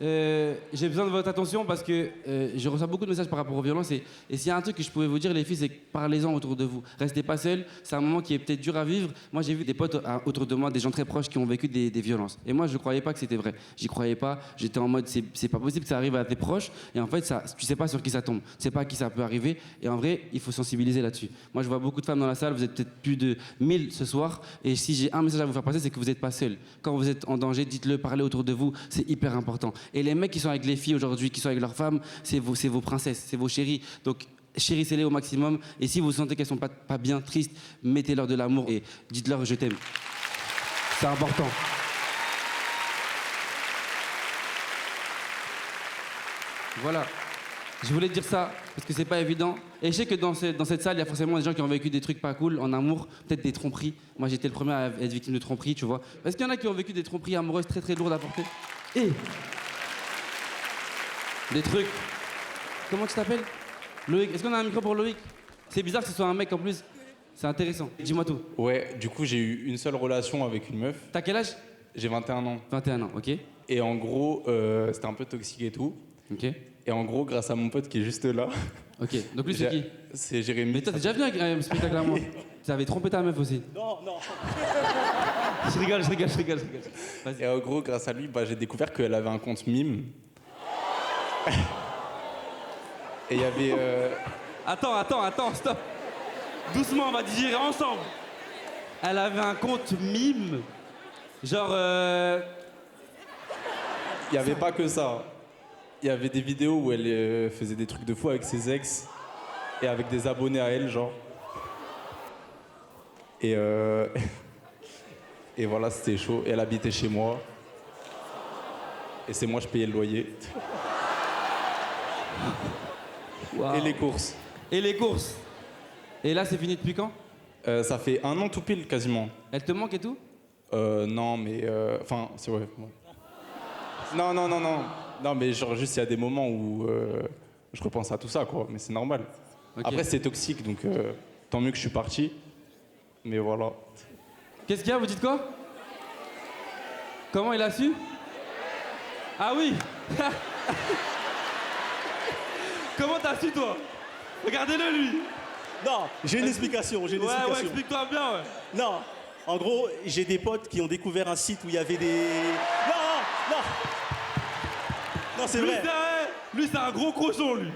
J'ai besoin de votre attention parce que je reçois beaucoup de messages par rapport aux violences et s'il y a un truc que je pouvais vous dire les filles, c'est que parlez-en autour de vous. Restez pas seuls, c'est un moment qui est peut-être dur à vivre. Moi j'ai vu des potes autour de moi, des gens très proches qui ont vécu des violences. Et moi je croyais pas que c'était vrai. J'y croyais pas, j'étais en mode c'est pas possible que ça arrive à tes proches et en fait ça, tu sais pas sur qui ça tombe, tu sais pas à qui ça peut arriver et en vrai il faut sensibiliser là-dessus. Moi je vois beaucoup de femmes dans la salle, vous êtes peut-être plus de 1000 ce soir et si j'ai un message à vous faire passer c'est que vous n'êtes pas seuls. Quand vous êtes en danger, dites-le, parlez autour de vous, c'est hyper important. Et les mecs qui sont avec les filles aujourd'hui, qui sont avec leurs femmes, c'est vos princesses, c'est vos chéries. Donc, chérissez-les au maximum. Et si vous sentez qu'elles sont pas bien, tristes, mettez-leur de l'amour et dites-leur je t'aime. C'est important. Voilà. Je voulais dire ça parce que c'est pas évident. Et je sais que dans cette salle, il y a forcément des gens qui ont vécu des trucs pas cool en amour, peut-être des tromperies. Moi, j'étais le premier à être victime de tromperies, tu vois. Est-ce qu'il y en a qui ont vécu des tromperies amoureuses très très lourdes à porter? Et des trucs. Comment tu t'appelles? Loïc. Est-ce qu'on a un micro pour Loïc? C'est bizarre que ce soit un mec en plus. C'est intéressant. Dis-moi tout. Ouais, du coup, j'ai eu une seule relation avec une meuf. T'as quel âge? J'ai 21 ans. 21 ans, ok. Et en gros, c'était un peu toxique et tout. Ok. Et en gros, grâce à mon pote qui est juste là. Ok. Donc lui, c'est qui? C'est Jérémy. Mais toi, t'es déjà venu avec un spectacle à moi. Tu avais trompé ta meuf aussi. Non, non. Je rigole. Et en gros, grâce à lui, j'ai découvert qu'elle avait un compte mime. Et il y avait... Attends, stop. Doucement, on va digérer ensemble. Elle avait un compte mime. Genre... Il n'y avait pas que ça. Il y avait des vidéos où elle faisait des trucs de fou avec ses ex et avec des abonnés à elle, genre. Et, et voilà, c'était chaud. Et elle habitait chez moi. Et c'est moi, je payais le loyer. Wow. Et les courses. Et là, c'est fini depuis quand? Ça fait 1 an tout pile, quasiment. Elle te manque et tout? Non, mais... Enfin, c'est vrai. Ouais. Non. Non, mais genre, juste, il y a des moments où je repense à tout ça, quoi. Mais c'est normal. Okay. Après, c'est toxique, donc tant mieux que je suis parti. Mais voilà. Qu'est-ce qu'il y a? Vous dites quoi? Comment il a su? Ah oui. Comment t'as su, toi? Regardez-le, lui. Non, j'ai une explication. Ouais, explique-toi bien, ouais. Non, en gros, j'ai des potes qui ont découvert un site où il y avait des... Non, c'est vrai. Lui, c'est un gros cochon, lui.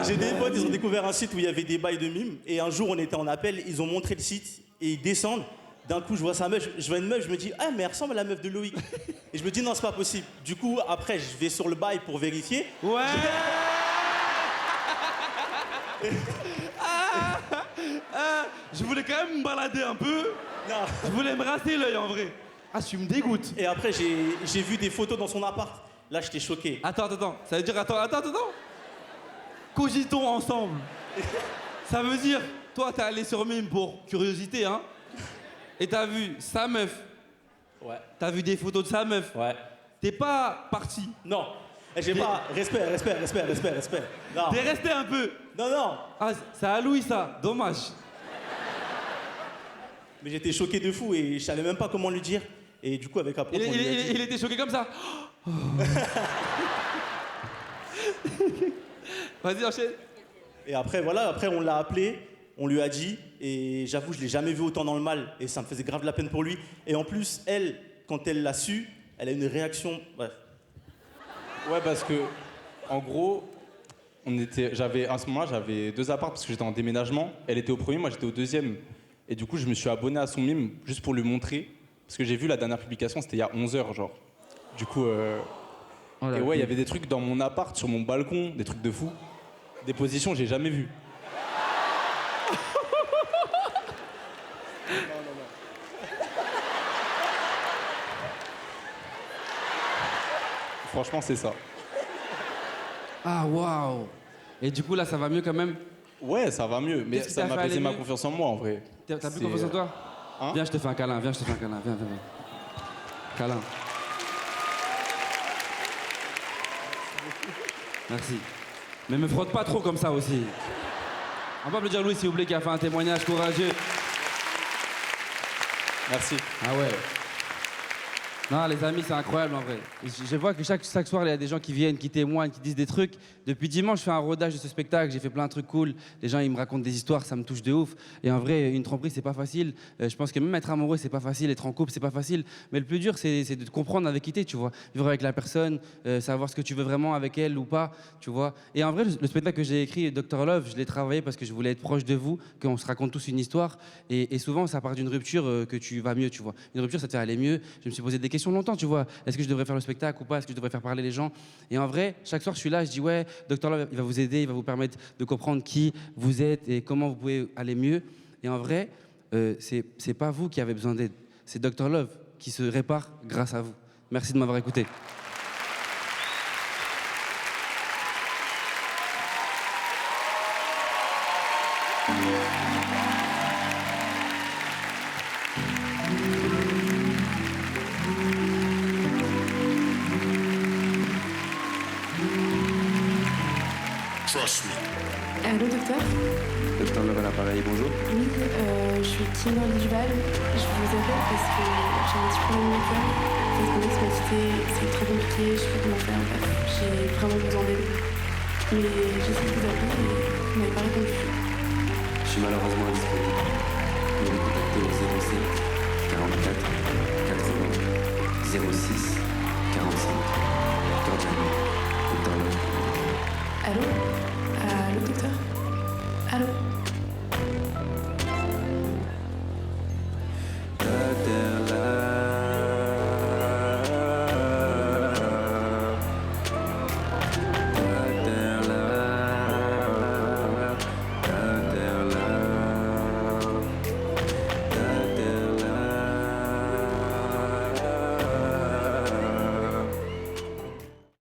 J'ai des potes, ils ont découvert un site où il y avait des bails de mimes. Et un jour, on était en appel, ils ont montré le site et ils descendent. D'un coup, je vois sa meuf, je vois une meuf, je me dis, ah, mais elle ressemble à la meuf de Loïc. Et je me dis, non, c'est pas possible. Du coup, après, je vais sur le bail pour vérifier. Ouais. Je voulais quand même me balader un peu. Non. Je voulais me rasser l'œil, en vrai. Ah, tu me dégoûtes. Et après, j'ai vu des photos dans son appart. Là, j'étais choqué. Attends. Ça veut dire, attends. Cogitons ensemble. Ça veut dire, toi, t'es allé sur Mime pour curiosité, hein? Et t'as vu sa meuf. Ouais. T'as vu des photos de sa meuf. Ouais. T'es pas parti. Non. J'ai pas... Respect. Non. T'es resté un peu. Non. Ah, c'est à Louis, ça. Dommage. Mais j'étais choqué de fou et je savais même pas comment lui dire. Et du coup, avec un pote, il était choqué comme ça. Oh. Vas-y, enchaîne. Et après, voilà, on l'a appelé, on lui a dit, et j'avoue, je l'ai jamais vu autant dans le mal, et ça me faisait grave de la peine pour lui. Et en plus, elle, quand elle l'a su, elle a une réaction... Bref. Ouais, parce que, en gros, à ce moment-là, j'avais 2 apparts parce que j'étais en déménagement. Elle était au premier, moi j'étais au deuxième. Et du coup, je me suis abonné à son mime juste pour lui montrer. Parce que j'ai vu la dernière publication, c'était il y a 11 heures, genre. Du coup, et ouais, il y avait des trucs dans mon appart, sur mon balcon, des trucs de fou. Des positions que j'ai jamais vues. Franchement, c'est ça. Ah, waouh. Et du coup, là, ça va mieux quand même? Ouais, ça va mieux, mais Qu'est-ce qui ça t'a m'a fait baisé aller ma mieux? confiance en moi en vrai. T'as plus C'est- confiance en toi? Hein? Viens, je te fais un câlin, viens, je te fais un câlin, viens. Câlin. Merci. Mais me frotte pas trop comme ça aussi. On peut applaudir Louis, s'il vous plaît, qui a fait un témoignage courageux. Merci. Ah ouais. Non, les amis, c'est incroyable en vrai. Je vois que chaque soir, il y a des gens qui viennent, qui témoignent, qui disent des trucs. Depuis dimanche, je fais un rodage de ce spectacle, j'ai fait plein de trucs cool. Les gens, ils me racontent des histoires, ça me touche de ouf. Et en vrai, une tromperie, c'est pas facile. Je pense que même être amoureux, c'est pas facile. Être en couple, c'est pas facile. Mais le plus dur, c'est de comprendre avec qui t'es, tu vois. Vivre avec la personne, savoir ce que tu veux vraiment avec elle ou pas, tu vois. Et en vrai, le spectacle que j'ai écrit, Dr Love, je l'ai travaillé parce que je voulais être proche de vous, qu'on se raconte tous une histoire. Et souvent, ça part d'une rupture que tu vas mieux, tu vois. Une rupture, ça te fait aller mieux. Je me suis posé des questions longtemps, tu vois. Est-ce que je devrais faire le spectacle ou pas? Est-ce que je devrais faire parler les gens? Et en vrai, chaque soir, je suis là, je dis ouais, Dr Love, il va vous aider, il va vous permettre de comprendre qui vous êtes et comment vous pouvez aller mieux. Et en vrai, c'est pas vous qui avez besoin d'aide, c'est Dr Love qui se répare grâce à vous. Merci de m'avoir écouté. Allô, docteur? Dr Love à l'appareil, bonjour. Oui, je suis Kimberly Duval. Je vous appelle parce que j'ai un petit problème de cœur. En fait, mon ex m'a quitté, c'est très compliqué, je sais pas comment faire. Bref, j'ai vraiment besoin d'aide. Mais j'essaie de vous appeler et vous m'avez pas répondu. Je suis malheureusement indisponible.